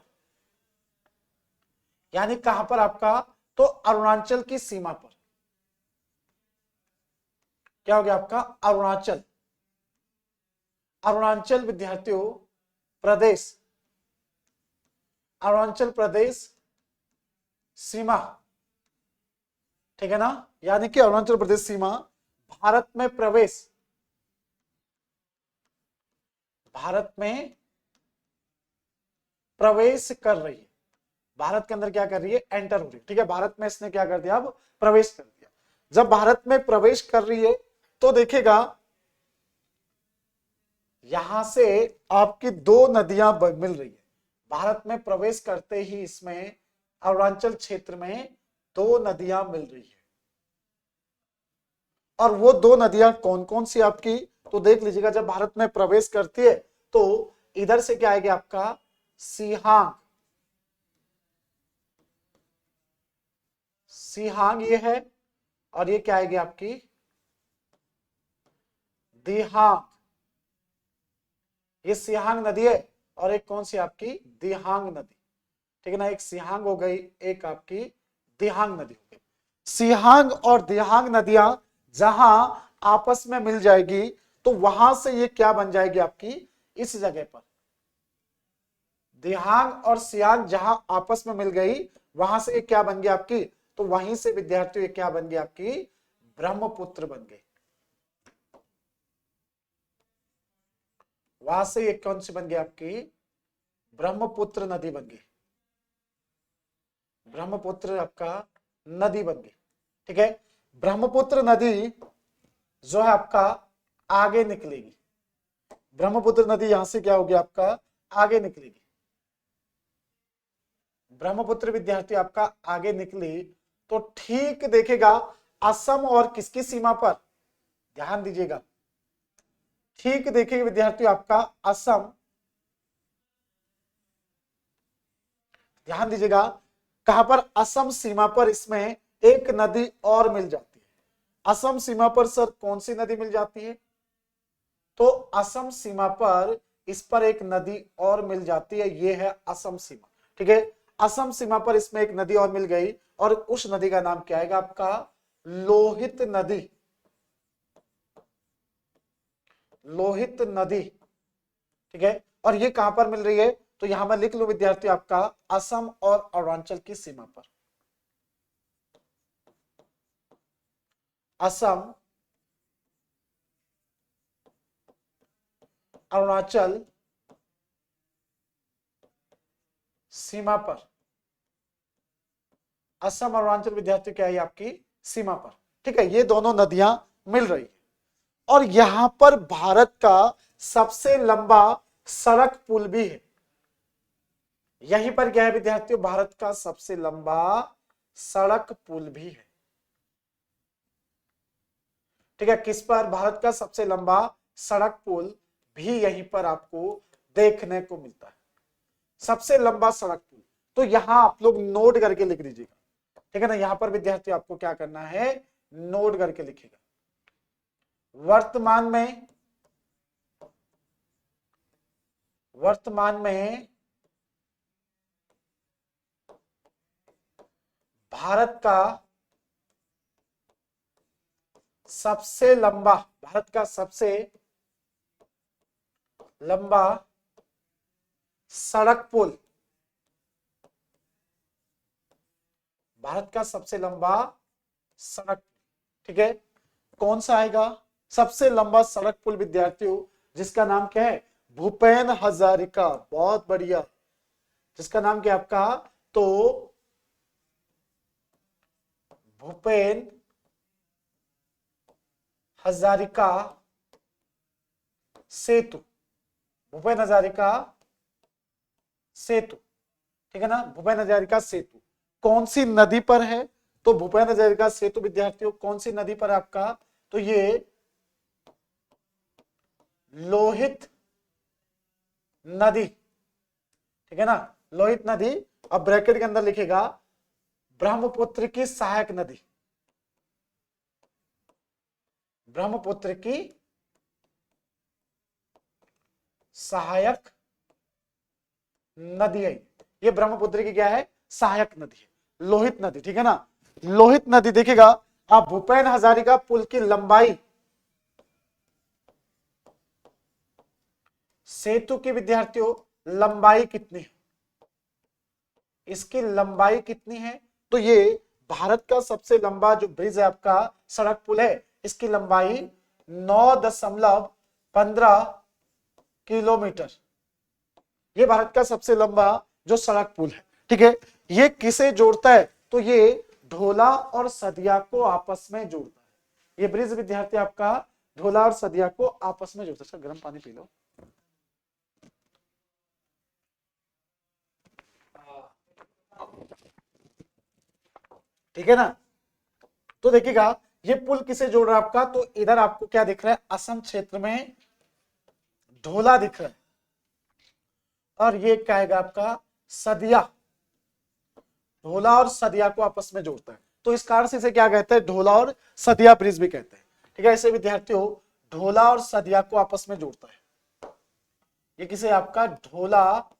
A: यानी कहां पर आपका, तो अरुणाचल की सीमा पर, क्या हो गया आपका, अरुणाचल, अरुणाचल विद्यार्थियों प्रदेश, अरुणाचल प्रदेश सीमा, ठीक है ना, यानी कि अरुणाचल प्रदेश सीमा भारत में प्रवेश, भारत में प्रवेश कर रही है, भारत के अंदर क्या कर रही है, एंटर हो रही है, ठीक है। भारत में इसने क्या कर दिया, अब प्रवेश कर दिया। जब भारत में प्रवेश कर रही है तो देखेगा यहां से आपकी दो नदियां मिल रही है, भारत में प्रवेश करते ही इसमें अरुणाचल क्षेत्र में दो नदियां मिल रही है। और वो दो नदियां कौन कौन सी आपकी, तो देख लीजिएगा, जब भारत में प्रवेश करती है तो इधर से क्या आएगा आपका, सिहांग, सिहांग ये है, और ये क्या आएगी आपकी, दिहांग, ये सिहांग नदी है, और एक कौन सी आपकी, दिहांग नदी, ठीक है ना। एक सिहांग हो गई, एक आपकी दिहांग नदी हो गई। सिहांग और दिहांग नदियां जहां आपस में मिल जाएगी तो वहां से ये क्या बन जाएगी आपकी, इस जगह पर दिहांग और सियांग जहां आपस में मिल गई, वहां से ये क्या बन गई आपकी, तो वहीं से विद्यार्थियों ये क्या बन गई आपकी, ब्रह्मपुत्र बन गई। वहां से ये कौन सी बन गई आपकी, ब्रह्मपुत्र नदी बन गई, ब्रह्मपुत्र आपका नदी बन गई, ठीक है। ब्रह्मपुत्र नदी जो है आपका आगे निकलेगी, ब्रह्मपुत्र नदी यहां से क्या होगी आपका, आगे निकलेगी, ब्रह्मपुत्र विद्यार्थी आपका आगे निकली तो ठीक देखेगा असम और किसकी सीमा पर, ध्यान दीजिएगा, ठीक देखिए विद्यार्थियों आपका असम, ध्यान दीजिएगा, कहां पर, असम सीमा पर इसमें एक नदी और मिल जाती है। असम सीमा पर सर कौन सी नदी मिल जाती है, तो असम सीमा पर इस पर एक नदी और मिल जाती है, ये है असम सीमा, ठीक है। असम सीमा पर इसमें एक नदी और मिल गई, और उस नदी का नाम क्या आएगा आपका, लोहित नदी, लोहित नदी, ठीक है। और ये कहां पर मिल रही है, तो यहां मैं लिख लू विद्यार्थी आपका असम और अरुणाचल की सीमा पर, असम अरुणाचल सीमा पर, असम अरुणाचल विद्यार्थी क्या है आपकी सीमा पर, ठीक है। ये दोनों नदियां मिल रही है, और यहां पर भारत का सबसे लंबा सड़क पुल भी है, यहीं पर क्या है विद्यार्थियों, भारत का सबसे लंबा सड़क पुल भी है, ठीक है। किस पर, भारत का सबसे लंबा सड़क पुल भी यहीं पर आपको देखने को मिलता है, सबसे लंबा सड़क पुल। तो यहां आप लोग नोट करके लिख दीजिएगा, ठीक है ना। यहां पर विद्यार्थी आपको क्या करना है, नोट करके लिखिएगा। वर्तमान में भारत का सबसे लंबा, भारत का सबसे लंबा सड़क पुल, भारत का सबसे लंबा सड़क, ठीक है। कौन सा आएगा, सबसे लंबा सड़क पुल विद्यार्थियों, जिसका नाम क्या है, भूपेन हजारिका, बहुत बढ़िया, जिसका नाम क्या है आपका, तो भूपेन हजारिका सेतु, भूपेन हजारिका सेतु, ठीक है ना, भूपेन हजारिका सेतु कौन सी नदी पर है, तो भूपेन हजारिका सेतु विद्यार्थियों कौन सी नदी पर आपका, तो ये लोहित नदी, ठीक है ना, लोहित नदी। अब ब्रैकेट के अंदर लिखेगा ब्रह्मपुत्र की सहायक नदी, ब्रह्मपुत्र की सहायक नदी है। ये ब्रह्मपुत्र की क्या है? सहायक नदी है, लोहित नदी, ठीक है ना। लोहित नदी देखिएगा आप, भूपेन हजारिका पुल की लंबाई, सेतु की विद्यार्थियों लंबाई कितनी है? इसकी लंबाई कितनी है? तो ये भारत का सबसे लंबा जो ब्रिज है आपका, सड़क पुल है, इसकी लंबाई 9.15 किलोमीटर। ये भारत का सबसे लंबा जो सड़क पुल है, ठीक है। ये किसे जोड़ता है? तो ये ढोला और सदिया को आपस में जोड़ता है। ये ब्रिज विद्यार्थी आपका ढोला और सदिया को आपस में जोड़ता है। अच्छा, गर्म पानी पी लो। ठीक है ना। तो देखिएगा ये पुल किसे जोड़ रहा है आपका, तो इधर आपको क्या दिख रहा है? असम क्षेत्र में ढोला दिख रहा है, और ये क्या है आपका? सदिया। ढोला और सदिया को आपस में जोड़ता है, तो इस कारण से इसे क्या कहते हैं? ढोला और सदिया ब्रिज भी कहते हैं, ठीक है। ऐसे विद्यार्थियों ढोला और सदिया को आपस में जोड़ता है। ये किसे? आपका ढोला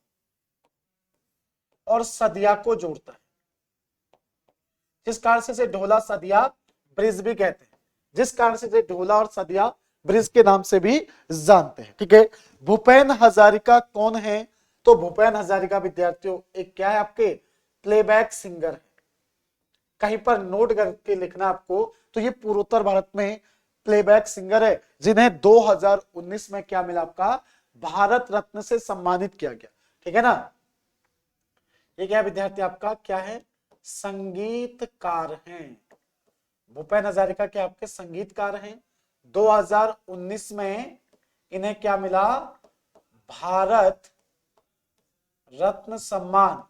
A: और सदिया को जोड़ता है, जिस कारण से इसे ढोला सदिया ब्रिज भी कहते हैं, जिस कारण से इसे ढोला और सदिया ब्रिज के नाम से भी जानते हैं, ठीक है। भूपेन हजारिका कौन है? तो भूपेन हजारिका विद्यार्थियों एक क्या है? आपके प्लेबैक सिंगर है। कहीं पर नोट करके लिखना आपको, तो ये पूर्वोत्तर भारत में प्लेबैक सिंगर है, जिन्हें 2019 में क्या मिला? आपका भारत रत्न से सम्मानित किया गया, ठीक है ना। ये क्या विद्यार्थी आपका क्या है? संगीतकार हैं। भूपेन हजारिका क्या आपके संगीतकार हैं। 2019 में इन्हें क्या मिला? भारत रत्न सम्मान।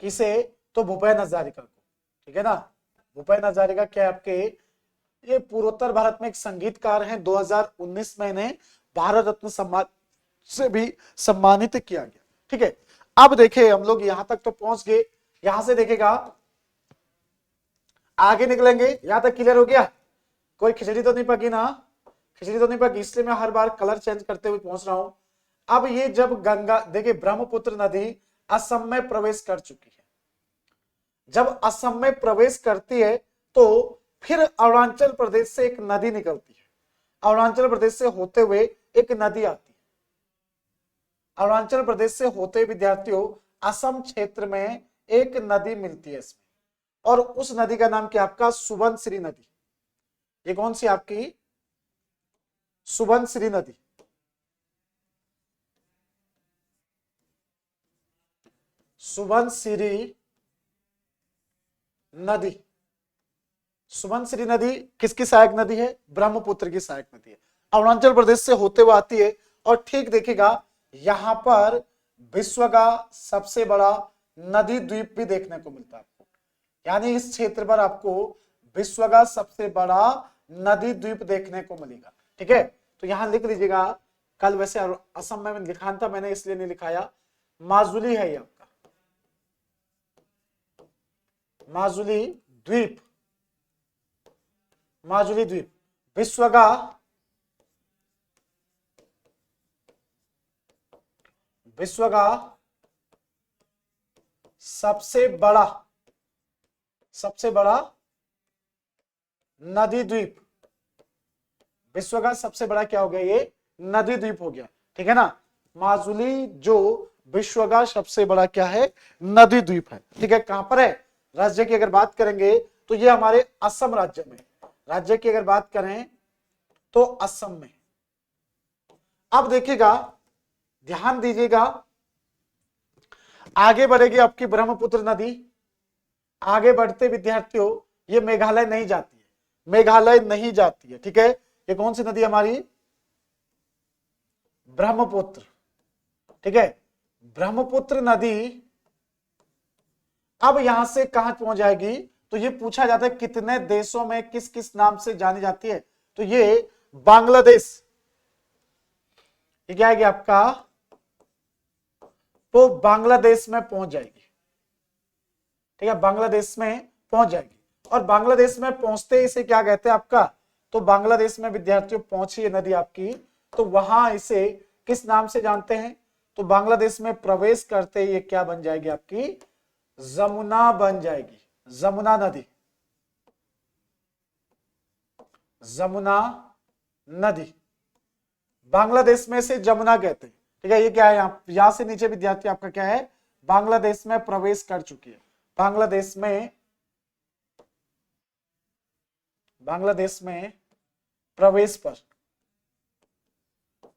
A: किसे? तो भूपेन हजारिका को, ठीक है ना। भूपेन हजारिका क्या आपके ये पूर्वोत्तर भारत में एक संगीतकार हैं। 2019 में इन्हें भारत रत्न सम्मान से भी सम्मानित किया गया, ठीक है। अब देखिए हम लोग यहां तक तो पहुंच गए, यहां से देखेगा आगे निकलेंगे। यहां तक क्लियर हो गया? कोई खिचड़ी तो नहीं पकी ना? खिचड़ी तो नहीं पकी, इसलिए मैं हर बार कलर चेंज करते हुए पहुंच रहा हूं। अब ये जब गंगा, देखिए ब्रह्मपुत्र नदी असम में प्रवेश कर चुकी है। जब असम में प्रवेश करती है तो फिर अरुणाचल प्रदेश से एक नदी निकलती है। अरुणाचल प्रदेश से होते हुए एक नदी आती है। अरुणाचल प्रदेश से होते विद्यार्थियों असम क्षेत्र में एक नदी मिलती है इसमें, और उस नदी का नाम क्या? आपका सुबनसिरी नदी। ये कौन सी आपकी? सुबनसिरी नदी। सुबनसिरी नदी। सुबनसिरी नदी किसकी सहायक नदी है? ब्रह्मपुत्र की सहायक नदी है। अरुणाचल प्रदेश से होते हुए आती है, और ठीक देखिएगा यहां पर विश्व का सबसे बड़ा नदी द्वीप भी देखने को मिलता है आपको। यानी इस क्षेत्र पर आपको विश्व का सबसे बड़ा नदी द्वीप देखने को मिलेगा, ठीक है। तो यहां लिख लीजिएगा। कल वैसे असम में लिखा था मैंने, इसलिए नहीं लिखाया। माजुली है ये आपका, माजुली द्वीप। माजुली द्वीप विश्व का सबसे बड़ा नदी द्वीप। विश्व का सबसे बड़ा क्या हो गया? ये नदी द्वीप हो गया, ठीक है ना। माजुली जो विश्व का सबसे बड़ा क्या है? नदी द्वीप है, ठीक है। कहां पर है? राज्य की अगर बात करेंगे तो ये हमारे असम राज्य में। राज्य की अगर बात करें तो असम में। अब देखिएगा, ध्यान दीजिएगा, आगे बढ़ेगी आपकी ब्रह्मपुत्र नदी। आगे बढ़ते विद्यार्थियों ये मेघालय नहीं जाती है, मेघालय नहीं जाती है, ठीक है। ये कौन सी नदी हमारी? ब्रह्मपुत्र, ठीक है। ब्रह्मपुत्र नदी अब यहां से कहां पहुंच जाएगी? तो ये पूछा जाता है कितने देशों में किस किस नाम से जानी जाती है। तो ये बांग्लादेश, ये क्या आएगी आपका? तो बांग्लादेश में पहुंच जाएगी, ठीक है। बांग्लादेश में पहुंच जाएगी। और बांग्लादेश में पहुंचते इसे क्या कहते हैं आपका, तो बांग्लादेश में विद्यार्थियों पहुंची है नदी आपकी, तो वहां इसे किस नाम से जानते हैं, तो बांग्लादेश में प्रवेश करते ये क्या बन जाएगी आपकी, जमुना बन जाएगी, जमुना नदी, जमुना नदी बांग्लादेश में से जमुना कहते हैं। ठीक है, ये क्या है, यहां से नीचे विद्यार्थी आपका क्या है, बांग्लादेश में प्रवेश कर चुकी है, बांग्लादेश में प्रवेश पर,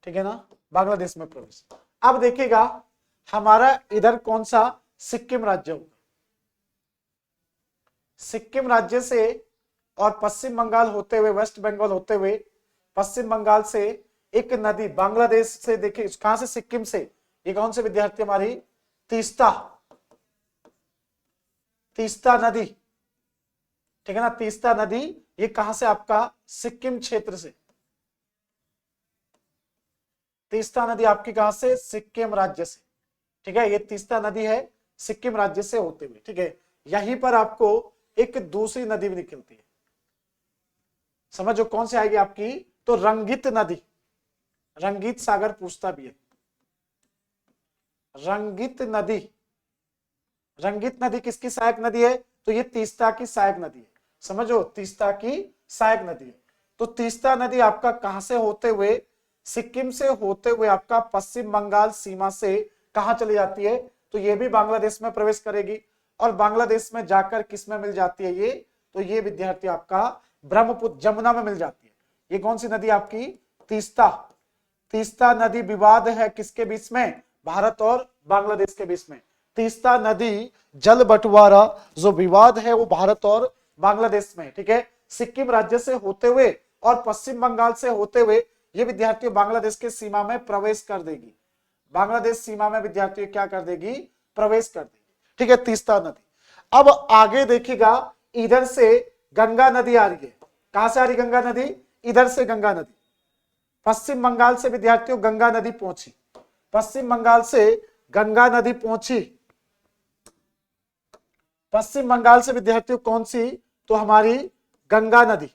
A: ठीक है ना, बांग्लादेश में प्रवेश। अब देखिएगा हमारा इधर कौन सा, सिक्किम राज्य होगा, सिक्किम राज्य से और पश्चिम बंगाल होते हुए, वेस्ट बंगाल होते हुए, पश्चिम बंगाल से एक नदी बांग्लादेश से, देखिए कहां से, सिक्किम से, ये कौन से विद्यार्थी हमारी, तीस्ता, तीस्ता नदी, ठीक है ना, तीस्ता नदी, ये कहां से आपका, सिक्किम क्षेत्र से, तीस्ता नदी आपकी कहां से, सिक्किम राज्य से, ठीक है, ये तीस्ता नदी है सिक्किम राज्य से होते हुए, ठीक है। यहीं पर आपको एक दूसरी नदी भी निकलती है, समझो कौन सी आएगी आपकी, तो रंगित नदी, रंगित सागर पूछता भी है, रंगित नदी, रंगित नदी किसकी सहायक नदी है, तो ये तीस्ता की सहायक नदी है, समझो तीस्ता की सहायक नदी है। तो तीस्ता नदी आपका कहां से होते हुए, सिक्किम से होते हुए आपका पश्चिम बंगाल सीमा से कहां चली जाती है, तो ये भी बांग्लादेश में प्रवेश करेगी, और बांग्लादेश में जाकर किस में मिल जाती है ये, तो ये विद्यार्थी आपका ब्रह्मपुत्र, जमुना में मिल जाती है। ये कौन सी नदी आपकी, तीस्ता, तीस्ता नदी विवाद है किसके बीच में, भारत और बांग्लादेश के बीच में, तीस्ता नदी जल बंटवारा जो विवाद है वो भारत और बांग्लादेश में, ठीक है, सिक्किम राज्य से होते हुए और पश्चिम बंगाल से होते हुए ये विद्यार्थी बांग्लादेश के सीमा में प्रवेश कर देगी, बांग्लादेश सीमा में विद्यार्थी क्या कर देगी, प्रवेश कर देगी, ठीक है, तीस्ता नदी। अब आगे देखिएगा इधर से गंगा नदी आ रही है, कहां से आ रही गंगा नदी, इधर से गंगा नदी, पश्चिम बंगाल से विद्यार्थियों गंगा नदी पहुंची, पश्चिम बंगाल से गंगा नदी पहुंची, पश्चिम बंगाल से विद्यार्थियों कौन सी, तो हमारी गंगा नदी,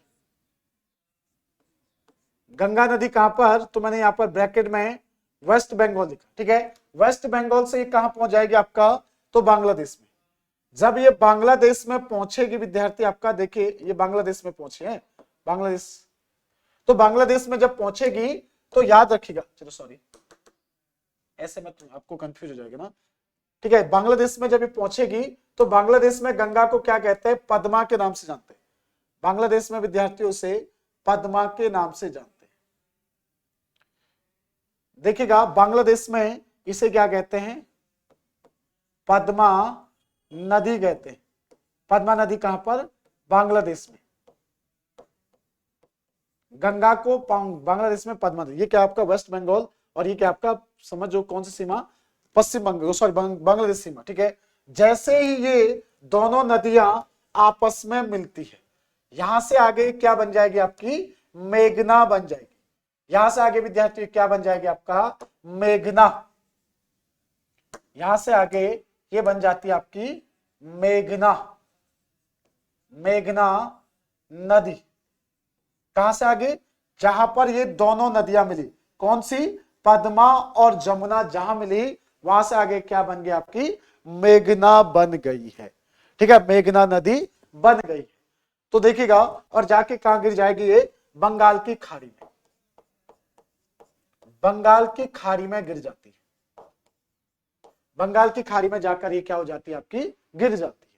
A: गंगा नदी कहां पर, तो मैंने यहां पर ब्रैकेट में वेस्ट बंगाल लिखा, ठीक है, वेस्ट बंगाल से ये कहां पहुंच जाएगी आपका, तो बांग्लादेश में। जब ये बांग्लादेश में पहुंचेगी विद्यार्थी आपका, देखिए ये बांग्लादेश में पहुंचे हैं, बांग्लादेश, तो बांग्लादेश में जब पहुंचेगी तो याद रखिएगा, चलो सॉरी ऐसे में तो आपको कंफ्यूज हो जाएगा ना, ठीक है, बांग्लादेश में जब ये पहुंचेगी तो बांग्लादेश में गंगा को क्या कहते हैं, पद्मा के नाम से जानते हैं, बांग्लादेश में विद्यार्थियों से पद्मा के नाम से जानते हैं। देखिएगा बांग्लादेश में इसे क्या कहते हैं, पद्मा नदी कहते हैं, पद्मा नदी कहां पर, बांग्लादेश में, गंगा को बांग्लादेश में पद्मा नदी, ये क्या आपका वेस्ट बंगाल, और ये क्या आपका, समझो कौन सी सीमा, पश्चिम बंगाल, सॉरी बांग्लादेश सीमा, ठीक है। जैसे ही ये दोनों नदियां आपस में मिलती है, यहां से आगे क्या बन जाएगी आपकी, मेघना बन जाएगी, यहां से आगे विद्यार्थी क्या बन जाएगी आपका, मेघना, यहां से आगे ये बन जाती है आपकी मेघना, मेघना नदी, कहां से आगे, जहां पर ये दोनों नदियां मिली, कौन सी, पद्मा और जमुना जहां मिली, वहां से आगे क्या बन गई आपकी, मेघना बन गई है, ठीक है, मेघना नदी बन गई है। तो देखिएगा और जाके कहां गिर जाएगी ये, बंगाल की खाड़ी में, बंगाल की खाड़ी में गिर जाती है, बंगाल की खाड़ी में जाकर ये क्या हो जाती है आपकी, गिर जाती है।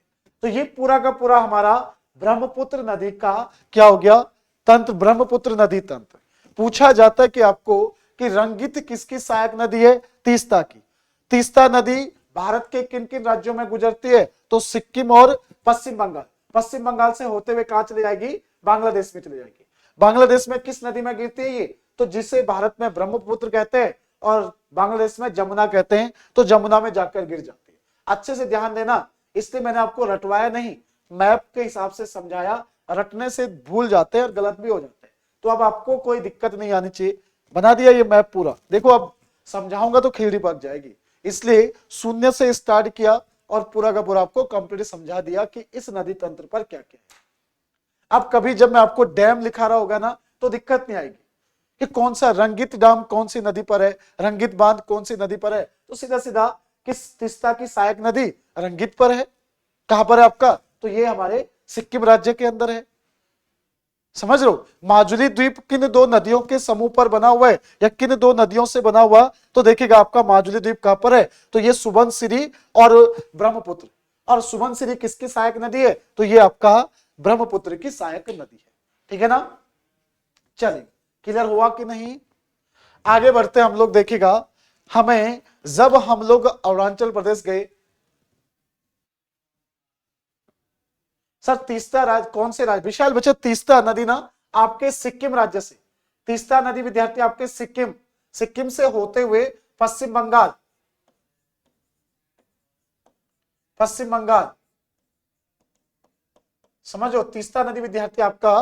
A: तो ये पूरा का पूरा हमारा ब्रह्मपुत्र नदी का क्या हो गया, तंत्र, ब्रह्मपुत्र नदी तंत्र। पूछा जाता है कि आपको कि रंगित किसकी सहायक नदी है, तीस्ता की, तीस्ता नदी भारत के किन किन राज्यों में गुजरती है, तो सिक्किम और पश्चिम बंगाल, पश्चिम बंगाल से होते हुए कहां चली जाएगी, बांग्लादेश में चली जाएगी। बांग्लादेश में किस नदी में गिरती है ये, तो जिसे भारत में ब्रह्मपुत्र कहते हैं और बांग्लादेश में जमुना कहते हैं, तो जमुना में जाकर गिर जाती है। अच्छे से ध्यान देना, इसलिए मैंने आपको रटवाया नहीं, मैप के हिसाब से समझाया, रटने से भूल जाते हैं और गलत भी हो जाते हैं, तो अब आपको कोई दिक्कत नहीं आनी चाहिए, बना दिया ये मैप पूरा। देखो अब समझाऊंगा तो खिल्ली पक जाएगी, इसलिए शून्य से स्टार्ट किया और पूरा का पूरा आपको कंप्लीट समझा दिया कि इस नदी तंत्र पर क्या क्या है। अब कभी जब मैं आपको डैम लिखा रहा होगा ना तो दिक्कत नहीं आएगी कि कौन सा रंगित डैम कौन सी नदी पर है, रंगित बांध कौन सी नदी पर है, तो सीधा सीधा किस तीस्ता की सहायक नदी रंगित पर है। कहां पर है आपका, तो ये हमारे सिक्किम राज्य के अंदर है। समझ लो, माजुली द्वीप किन दो नदियों के समूह पर बना हुआ है या किन दो नदियों से बना हुआ, तो देखिएगा आपका माजुली द्वीप कहां पर है, तो ये सुबनसिरी और ब्रह्मपुत्र। और सुबनसिरी किसकी सहायक नदी है, तो ये आपका ब्रह्मपुत्र की सहायक नदी है। ठीक है ना, चलिए क्लियर हुआ कि नहीं। आगे बढ़ते हम लोग, देखिएगा हमें जब हम लोग अरुणाचल प्रदेश गए, सर तीस्ता राज्य कौन से राज्य, विशाल बच्चे तीस्ता नदी ना आपके सिक्किम राज्य से, तीस्ता नदी विद्यार्थी आपके सिक्किम, सिक्किम से होते हुए पश्चिम बंगाल, पश्चिम बंगाल, समझो तीस्ता नदी विद्यार्थी आपका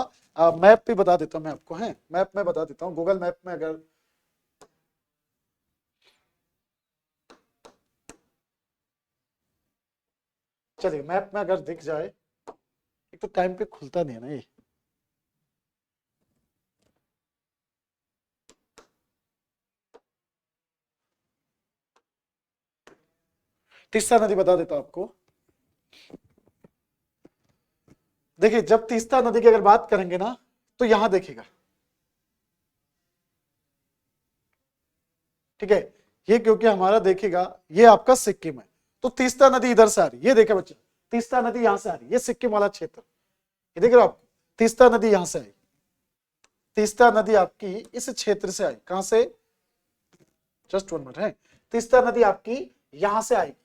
A: मैप पे बता देता हूं मैं आपको, है मैप में बता देता हूं, गूगल मैप में अगर चलिए मैप में अगर दिख जाए, एक तो टाइम पे खुलता नहीं है ना ये, तीस्ता नदी बता देता हूं आपको। देखिए जब तीस्ता नदी की अगर बात करेंगे ना तो यहां देखिएगा, ठीक है, ये क्योंकि हमारा देखिएगा ये आपका सिक्किम है, तो तीस्ता नदी इधर से आ रही है, ये देखे बच्चे तीस्ता नदी यहां से आ रही है, ये सिक्किम वाला क्षेत्र, ये देख रहे हो आप, तीस्ता नदी यहां से आई, तीस्ता नदी आपकी इस क्षेत्र से आई, कहां से, जस्ट 1 मिनट है, तीस्ता नदी आपकी यहां से आएगी,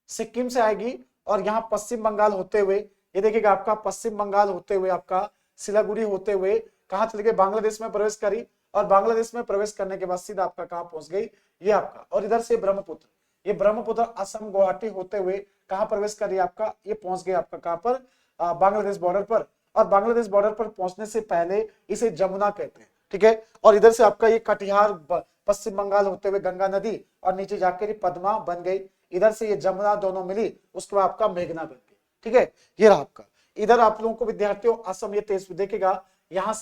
A: सिक्किम से आएगी और यहां पश्चिम बंगाल होते हुए, ये देखिएगा आपका पश्चिम बंगाल होते हुए आपका सिलागुड़ी होते हुए कहां चले गए, बांग्लादेश में प्रवेश करी, और बांग्लादेश में प्रवेश करने के बाद सीधा आपका कहां पहुंच गई, ये आपका, और इधर से ब्रह्मपुत्र, ये ब्रह्मपुत्र असम गुवाहाटी होते हुए कहां प्रवेश करी आपका, ये पहुंच गए आपका कहां पर, बांग्लादेश बॉर्डर पर, और बांग्लादेश बॉर्डर पर पहुंचने से पहले इसे जमुना कहते हैं। ठीक है, और इधर से आपका ये कटिहार पश्चिम बंगाल होते हुए गंगा नदी, और नीचे जाकर पद्मा बन गई, इधर से ये जमुना दोनों मिली, उसके बाद आपका मेघना बन गई। ठीक है, ये रहा आपका, इधर आप लोगों को विद्यार्थियों असम, ये तेज देखेगा यहाँ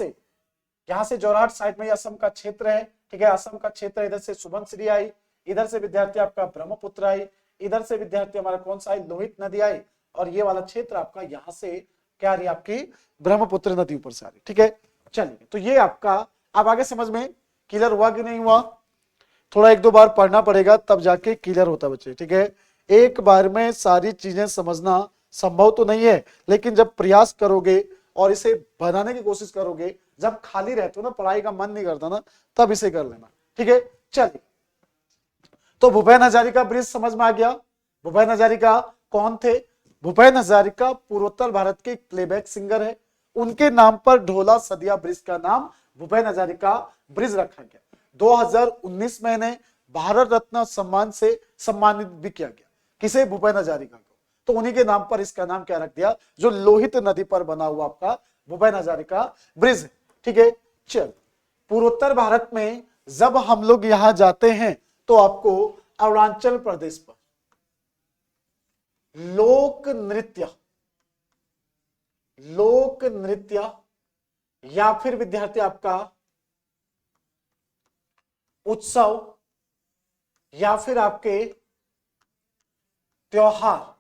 A: से जोरहाट साइड में असम का क्षेत्र है। ठीक है, असम का क्षेत्र, इधर से सुबनसिरी आई, इधर से विद्यार्थी आपका ब्रह्मपुत्र आई, इधर से विद्यार्थी हमारा कौन सा आई, लोहित नदी आई, और ये वाला क्षेत्र आपका यहाँ से क्या आ रही आपकी ब्रह्मपुत्र नदी ऊपर से आ रही। ठीक है, चलिए तो ये आपका, अब आगे समझ में क्लियर हुआ कि नहीं हुआ, थोड़ा 1-2 बार पढ़ना पड़ेगा तब जाके क्लियर होता बच्चे। ठीक है, एक बार में सारी चीजें समझना संभव तो नहीं है, लेकिन जब प्रयास करोगे और इसे बनाने की कोशिश करोगे, जब खाली रहते हो ना, पढ़ाई का मन नहीं करता ना, तब इसे कर लेना। ठीक है, चलिए तो भूपेन हजारिका ब्रिज समझ में आ गया। भूपेन हजारिका कौन थे, भूपेन हजारिका पूर्वोत्तर भारत के प्लेबैक सिंगर है, उनके नाम पर ढोला सदिया ब्रिज का नाम भूपेन हजारिका ब्रिज रखा गया। 2019 में इन्हें भारत रत्न सम्मान से सम्मानित भी किया गया, किसे, भूपेन हजारिका को, तो उन्हीं के नाम पर इसका नाम क्या रख दिया, जो लोहित नदी पर बना हुआ आपका भूपेन हजारिका ब्रिज है। ठीक है, चल पूर्वोत्तर भारत में जब हम लोग यहां जाते हैं तो आपको अरुणाचल प्रदेश पर लोक नृत्य या फिर विद्यार्थी आपका उत्सव या फिर आपके त्योहार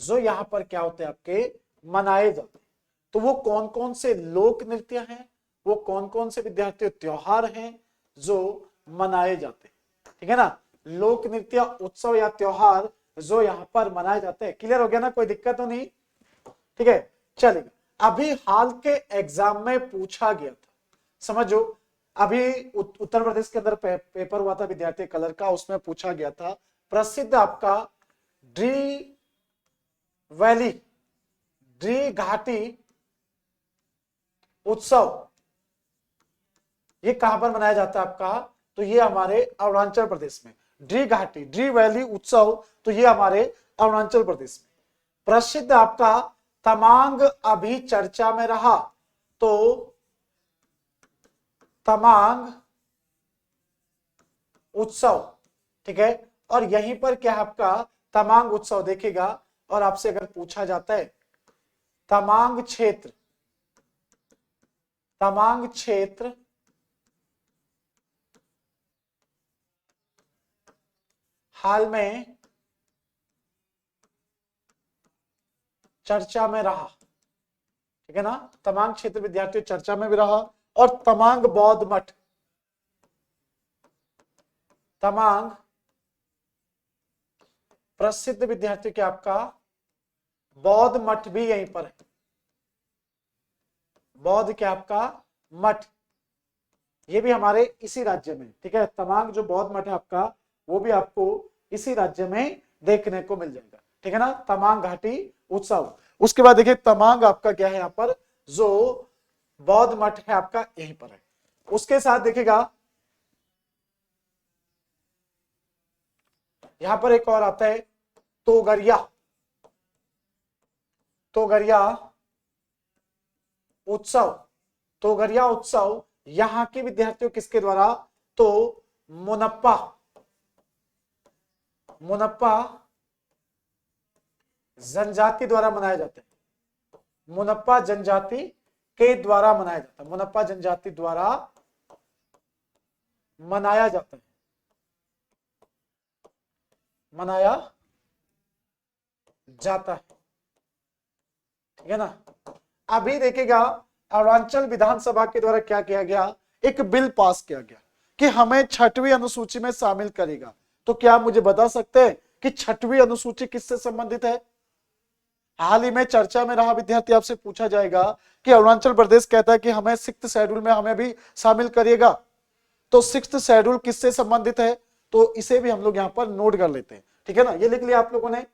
A: जो यहां पर क्या होते हैं आपके मनाए जाते हैं, तो वो कौन कौन से लोक नृत्य हैं, वो कौन कौन से विद्यार्थी त्योहार हैं जो मनाए जाते हैं। ठीक है ना, लोक नृत्य, उत्सव या त्योहार जो यहाँ पर मनाए जाते हैं। क्लियर हो गया ना, कोई दिक्कत तो नहीं। ठीक है, चलिए अभी हाल के एग्जाम में पूछा गया था, समझो अभी उत्तर प्रदेश के अंदर पेपर हुआ था विद्यार्थी कलर का, उसमें पूछा गया था प्रसिद्ध आपका ड्री वैली, ड्री घाटी उत्सव ये कहां पर मनाया जाता है आपका, तो ये हमारे अरुणाचल प्रदेश में, ड्री घाटी ड्री वैली उत्सव, तो ये हमारे अरुणाचल प्रदेश में। प्रसिद्ध आपका तमांग अभी चर्चा में रहा, तो तमांग उत्सव। ठीक है, और यहीं पर क्या आपका तमांग उत्सव देखेगा, और आपसे अगर पूछा जाता है तमांग क्षेत्र, तमांग क्षेत्र हाल में चर्चा में रहा, ठीक है ना। तमांग क्षेत्र विद्यार्थियों चर्चा में भी रहा। और तमांग बौद्ध मठ, तमांग प्रसिद्ध विद्यार्थियों के आपका बौद्ध मठ भी यहीं पर है। बौद्ध के आपका मठ ये भी हमारे इसी राज्य में, ठीक है। तमांग जो बौद्ध मठ है आपका वो भी आपको इसी राज्य में देखने को मिल जाएगा, ठीक है ना। तमांग घाटी उत्सव। उसके बाद देखिए तमांग आपका क्या है यहाँ पर, जो बौद्ध मठ है आपका यहीं पर है। उसके साथ देखिएगा यहां पर एक और आता है तोगरिया। तोगरिया उत्सव। तोगरिया उत्सव यहां के विद्यार्थियों किसके द्वारा, तो मुनप्पा, मुनप्पा जनजाति द्वारा मनाया जाता है। मुनप्पा जनजाति के द्वारा मनाया जाता है। मुनप्पा जनजाति द्वारा मनाया जाता है, मनाया जाता है, ठीक है ना। अभी देखिएगा अरुणाचल विधानसभा के द्वारा क्या किया गया, एक बिल पास किया गया कि हमें 6वीं अनुसूची में शामिल करेगा। तो क्या आप मुझे बता सकते हैं कि 6वीं अनुसूची किससे संबंधित है। हाल ही में चर्चा में रहा विद्यार्थी, आपसे पूछा जाएगा कि अरुणाचल प्रदेश कहता है कि हमें 6th शेड्यूल में हमें भी शामिल करिएगा। तो 6th शेड्यूल किससे संबंधित है, तो इसे भी हम लोग यहाँ पर नोट कर लेते हैं, ठीक है ना। ये लिख लिया आप लोगों ने।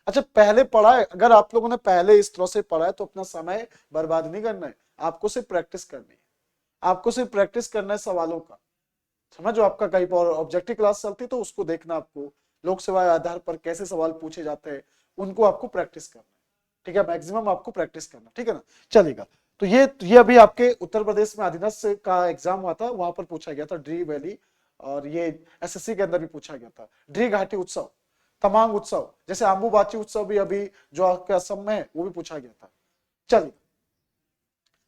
A: अच्छा पहले पढ़ा है, अगर आप लोगों ने पहले इस तरह से पढ़ा है तो अपना समय बर्बाद नहीं करना है, आपको सिर्फ प्रैक्टिस करनी है। आपको सिर्फ प्रैक्टिस करना है सवालों का, समझो। आपका कहीं पर ऑब्जेक्टिव क्लास चलती तो उसको देखना, आपको लोक सेवा आधार पर कैसे सवाल पूछे जाते हैं उनको आपको प्रैक्टिस करना है, ठीक है। मैक्सिमम आपको प्रैक्टिस करना, ठीक है ना। चलेगा। तो ये अभी आपके उत्तर प्रदेश में अधीनस्थ का एग्जाम हुआ था, वहां पर पूछा गया था ड्री वैली, और ये एसएससी के अंदर भी पूछा गया था ड्री घाटी उत्सव, तमांग उत्सव, जैसे आम्बुबाची उत्सव भी अभी जो आपके असम में है वो भी पूछा गया था। चलिए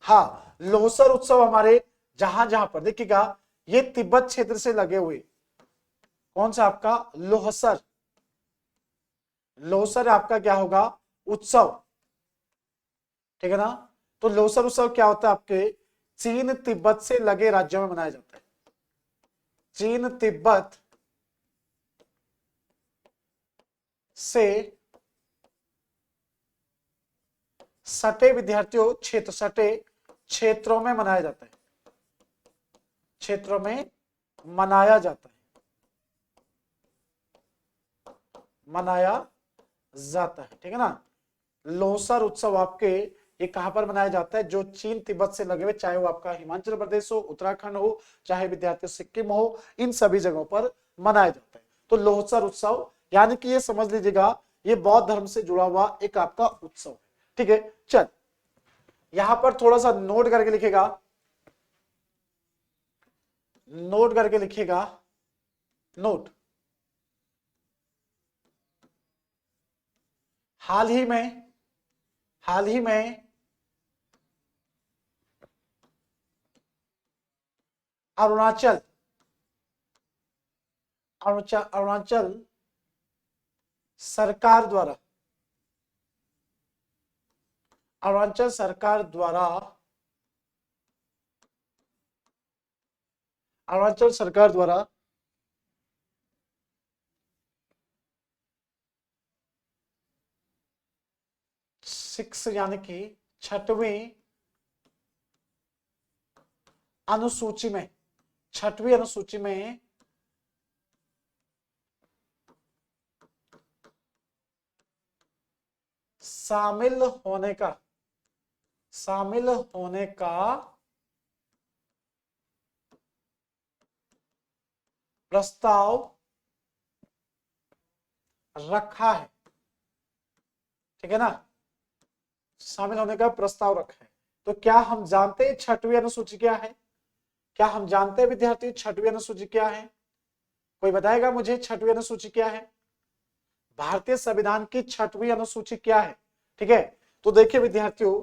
A: हाँ, लोहसर उत्सव हमारे जहां जहां पर देखिएगा ये तिब्बत क्षेत्र से लगे हुए, कौन सा आपका लोहसर। लोहसर आपका क्या होगा, उत्सव, ठीक है ना। तो लोहसर उत्सव क्या होता है आपके चीन तिब्बत से लगे राज्यों में मनाया जाता है। चीन तिब्बत से सटे विद्यार्थियों क्षेत्र, सटे क्षेत्रों में मनाया जाता है, क्षेत्रों में मनाया जाता है, मनाया जाता है, ठीक है ना। लोहसर उत्सव आपके ये कहां पर मनाया जाता है, जो चीन तिब्बत से लगे हुए, चाहे वो आपका हिमाचल प्रदेश हो, उत्तराखंड हो, चाहे विद्यार्थी सिक्किम हो, इन सभी जगहों पर मनाया जाता है। तो लोहसर उत्सव यानी कि ये समझ लीजिएगा ये बौद्ध धर्म से जुड़ा हुआ एक आपका उत्सव है, ठीक है। चल यहां पर थोड़ा सा नोट करके लिखेगा, नोट करके लिखिएगा, नोट। हाल ही में अरुणाचल अरुणाचल अरुणाचल सरकार द्वारा, अरुणाचल सरकार द्वारा, अरुणाचल सरकार द्वारा 6 यानी कि 6वीं अनुसूची में, 6वीं अनुसूची में शामिल होने का, शामिल होने का प्रस्ताव रखा है, ठीक है ना। शामिल होने का प्रस्ताव रखा है। तो क्या हम जानते हैं 6वीं अनुसूची क्या है, क्या हम जानते हैं विद्यार्थी 6वीं अनुसूची क्या है, कोई बताएगा मुझे 6वीं अनुसूची क्या है, भारतीय संविधान की 6वीं अनुसूची क्या है, ठीक है। तो देखिए विद्यार्थियों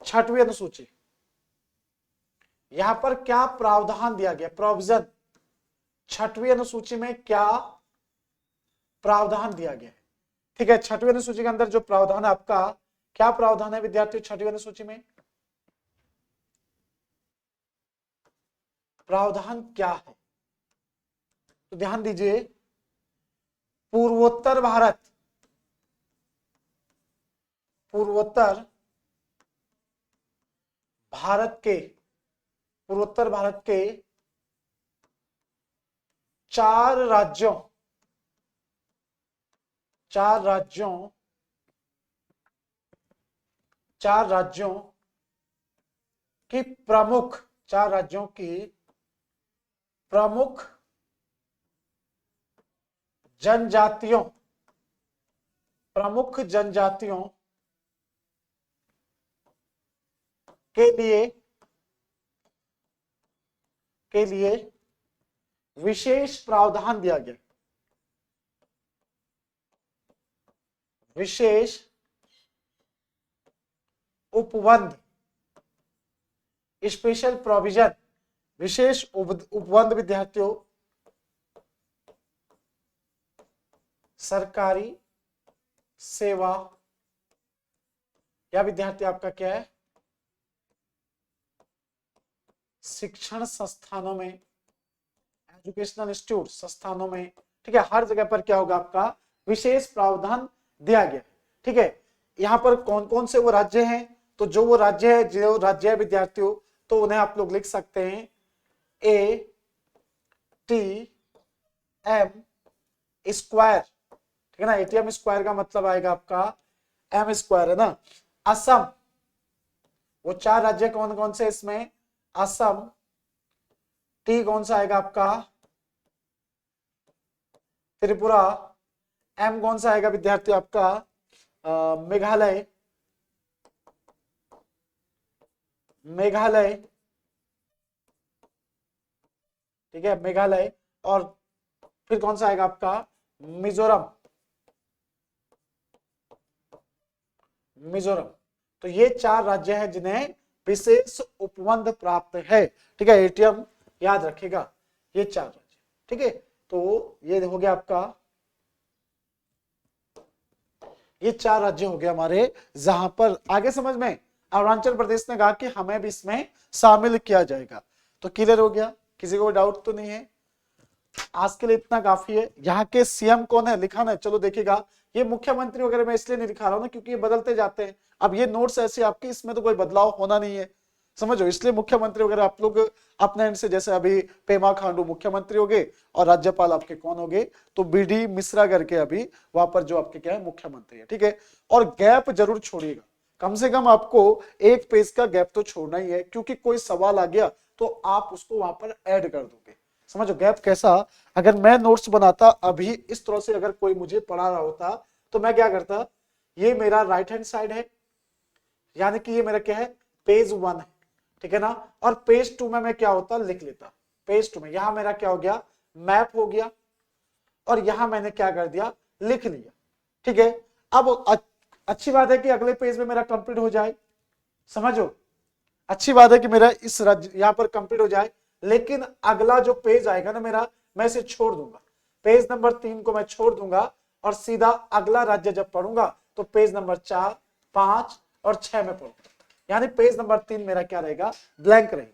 A: 6वीं अनुसूची, यहां पर क्या प्रावधान दिया गया, प्रोविजन, छठवीं अनुसूची में क्या प्रावधान दिया गया है। ठीक है, छठवीं अनुसूची के अंदर जो प्रावधान है आपका, क्या प्रावधान है विद्यार्थियों छठवीं अनुसूची में, प्रावधान क्या है? तो ध्यान दीजिए, पूर्वोत्तर भारत, पूर्वोत्तर भारत के, पूर्वोत्तर भारत के 4 राज्यों, 4 राज्यों, 4 राज्यों की प्रमुख, 4 राज्यों की प्रमुख जनजातियों, प्रमुख जनजातियों के लिए विशेष प्रावधान दिया गया, विशेष उपबंध, स्पेशल प्रोविजन, विशेष उपबंध विद्यार्थियों सरकारी सेवा, या विद्यार्थी आपका क्या है, शिक्षण संस्थानों में, एजुकेशनल इंस्टीट्यूट संस्थानों में, ठीक है, हर जगह पर क्या होगा आपका विशेष प्रावधान दिया गया। ठीक है, यहां पर कौन कौन से वो राज्य हैं, तो जो वो राज्य है, जो राज्य है विद्यार्थियों, तो उन्हें आप लोग लिख सकते हैं ए टी एम स्क्वायर, ठीक है ना, एटीएम स्क्वायर का मतलब आएगा आपका एम स्क्वायर, है ना। असम, वो 4 राज्य कौन कौन से इसमें, असम, टी कौन सा आएगा आपका, त्रिपुरा, एम कौन सा आएगा विद्यार्थी आपका मेघालय, मेघालय, ठीक है, मेघालय, और फिर कौन सा आएगा आपका मिजोरम, मिजोरम। तो ये 4 राज्य हैं जिन्हें विशेष उपबंध प्राप्त है। ठीक है, एटीएम याद रखिएगा, ये 4 राज्य। ठीक है, तो ये हो गया आपका, ये 4 राज्य हो गए हमारे, जहां पर आगे समझ में अरुणाचल प्रदेश ने कहा कि हमें भी इसमें शामिल किया जाएगा। तो क्लियर हो गया, किसी को डाउट तो नहीं है? आज के लिए इतना काफी है। यहाँ के सीएम कौन है लिखा ना, चलो देखिएगा, ये मुख्यमंत्री वगैरह मैं इसलिए नहीं लिखा रहा हूं ना क्योंकि ये बदलते जाते हैं। अब ये नोट्स ऐसे आपके, इसमें तो कोई बदलाव होना नहीं है, समझो, इसलिए मुख्यमंत्री वगैरह आप लोग अपने एंड से, जैसे अभी पेमा खांडू मुख्यमंत्री हो गए और राज्यपाल आपके कौन हो गए, तो बीडी मिश्रा करके अभी वहां पर जो आपके क्या है मुख्यमंत्री है। ठीक है, और गैप जरूर छोड़िएगा, कम से कम आपको 1 पेज का गैप तो छोड़ना ही है, क्योंकि कोई सवाल आ गया तो आप उसको वहां पर ऐड कर दोगे। समझो गैप कैसा, अगर मैं नोट्स बनाता अभी इस तरह से, अगर कोई मुझे पढ़ा रहा होता तो मैं क्या करता, ये मेरा राइट हैंड साइड है, यानी कि ये मेरा क्या है पेज 1 है, ठीक है ना, और पेज 2 में मैं क्या होता लिख लेता, पेज 2 में यहां मेरा क्या हो गया मैप हो गया, और यहां मैंने क्या कर दिया लिख लिया। ठीक है, अब अच्छी बात है कि अगले पेज में मेरा कंप्लीट हो जाए, समझो, अच्छी बात है कि मेरा इस राज्य यहां पर कंप्लीट हो जाए, लेकिन अगला जो पेज आएगा ना मेरा, मैं इसे छोड़ दूंगा, पेज नंबर 3 को मैं छोड़ दूंगा, और सीधा अगला राज्य जब पढ़ूंगा तो पेज नंबर 4, 5 और 6 में पढ़ूंगा, यानी पेज नंबर 3 मेरा क्या रहेगा ब्लैंक रहेगा।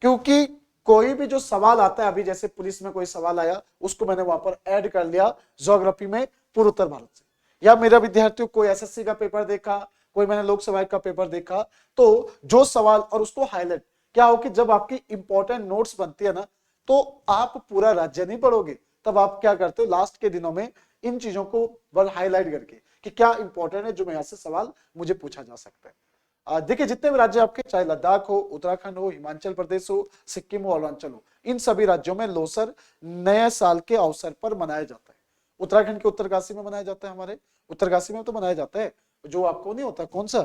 A: क्योंकि कोई भी जो सवाल आता है, अभी जैसे पुलिस में कोई सवाल आया, उसको मैंने वहां पर ऐड कर लिया ज्योग्राफी में पूर्वोत्तर भारत से, या मेरा विद्यार्थियों कोई एसएससी का पेपर देखा, कोई मैंने लोकसभा का पेपर देखा, तो जो सवाल और उसको हाईलाइट, क्या हो कि जब आपकी इंपॉर्टेंट नोट्स बनती है ना, तो आप पूरा राज्य नहीं पढ़ोगे, तब आप क्या करते हो लास्ट के दिनों में इन चीजों को हाईलाइट करके कि क्या इंपॉर्टेंट है, जो मैं यहाँ से सवाल मुझे पूछा जा सकता है। देखिए जितने भी राज्य आपके, चाहे लद्दाख हो, उत्तराखंड हो, हिमाचल प्रदेश हो, सिक्किम हो, अरुणाचल हो, इन सभी राज्यों में लोसर नए साल के अवसर पर मनाया जाता है। उत्तराखंड के उत्तरकाशी में मनाया जाता है, हमारे उत्तरकाशी में तो मनाया जाता है, जो आपको नहीं होता कौन सा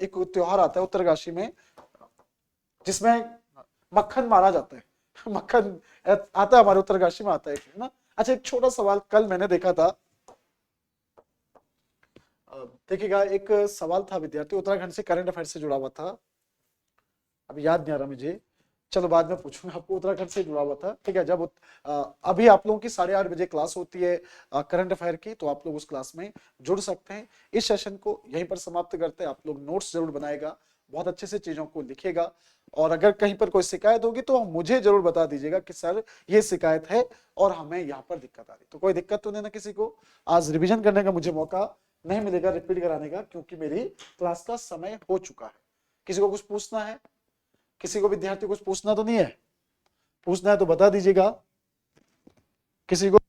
A: एक त्योहार आता है उत्तरकाशी में, जिसमें मक्खन मारा जाता है मक्खन आता है हमारे उत्तरकाशी में आता है ना। अच्छा, एक छोटा सवाल कल मैंने देखा था, देखिएगा, एक सवाल था विद्यार्थी, उत्तराखंड से करंट अफेयर से जुड़ा हुआ था, अभी याद नहीं आ रहा मुझे, चलो बाद में पूछूंगा आपको, उत्तराखंड से जुड़ा हुआ था, ठीक है। जब अभी आप लोगों की 8:30 बजे क्लास होती है करंट अफेयर की, तो आप लोग उस क्लास में जुड़ सकते हैं। इस सेशन को यहीं पर समाप्त करते हैं। आप लोग नोट्स जरूर बनाएगा, बहुत अच्छे से चीजों को लिखेगा, और अगर कहीं पर कोई शिकायत होगी तो मुझे जरूर बता दीजिएगा कि सर ये शिकायत है और हमें यहाँ पर दिक्कत आ रही। तो कोई दिक्कत तो नहीं ना किसी को? आज रिवीजन करने का मुझे मौका नहीं मिलेगा रिपीट कराने का, क्योंकि मेरी क्लास का समय हो चुका है। किसी को कुछ पूछना है? किसी को विद्यार्थी कुछ पूछना तो नहीं है? पूछना है तो बता दीजिएगा किसी को।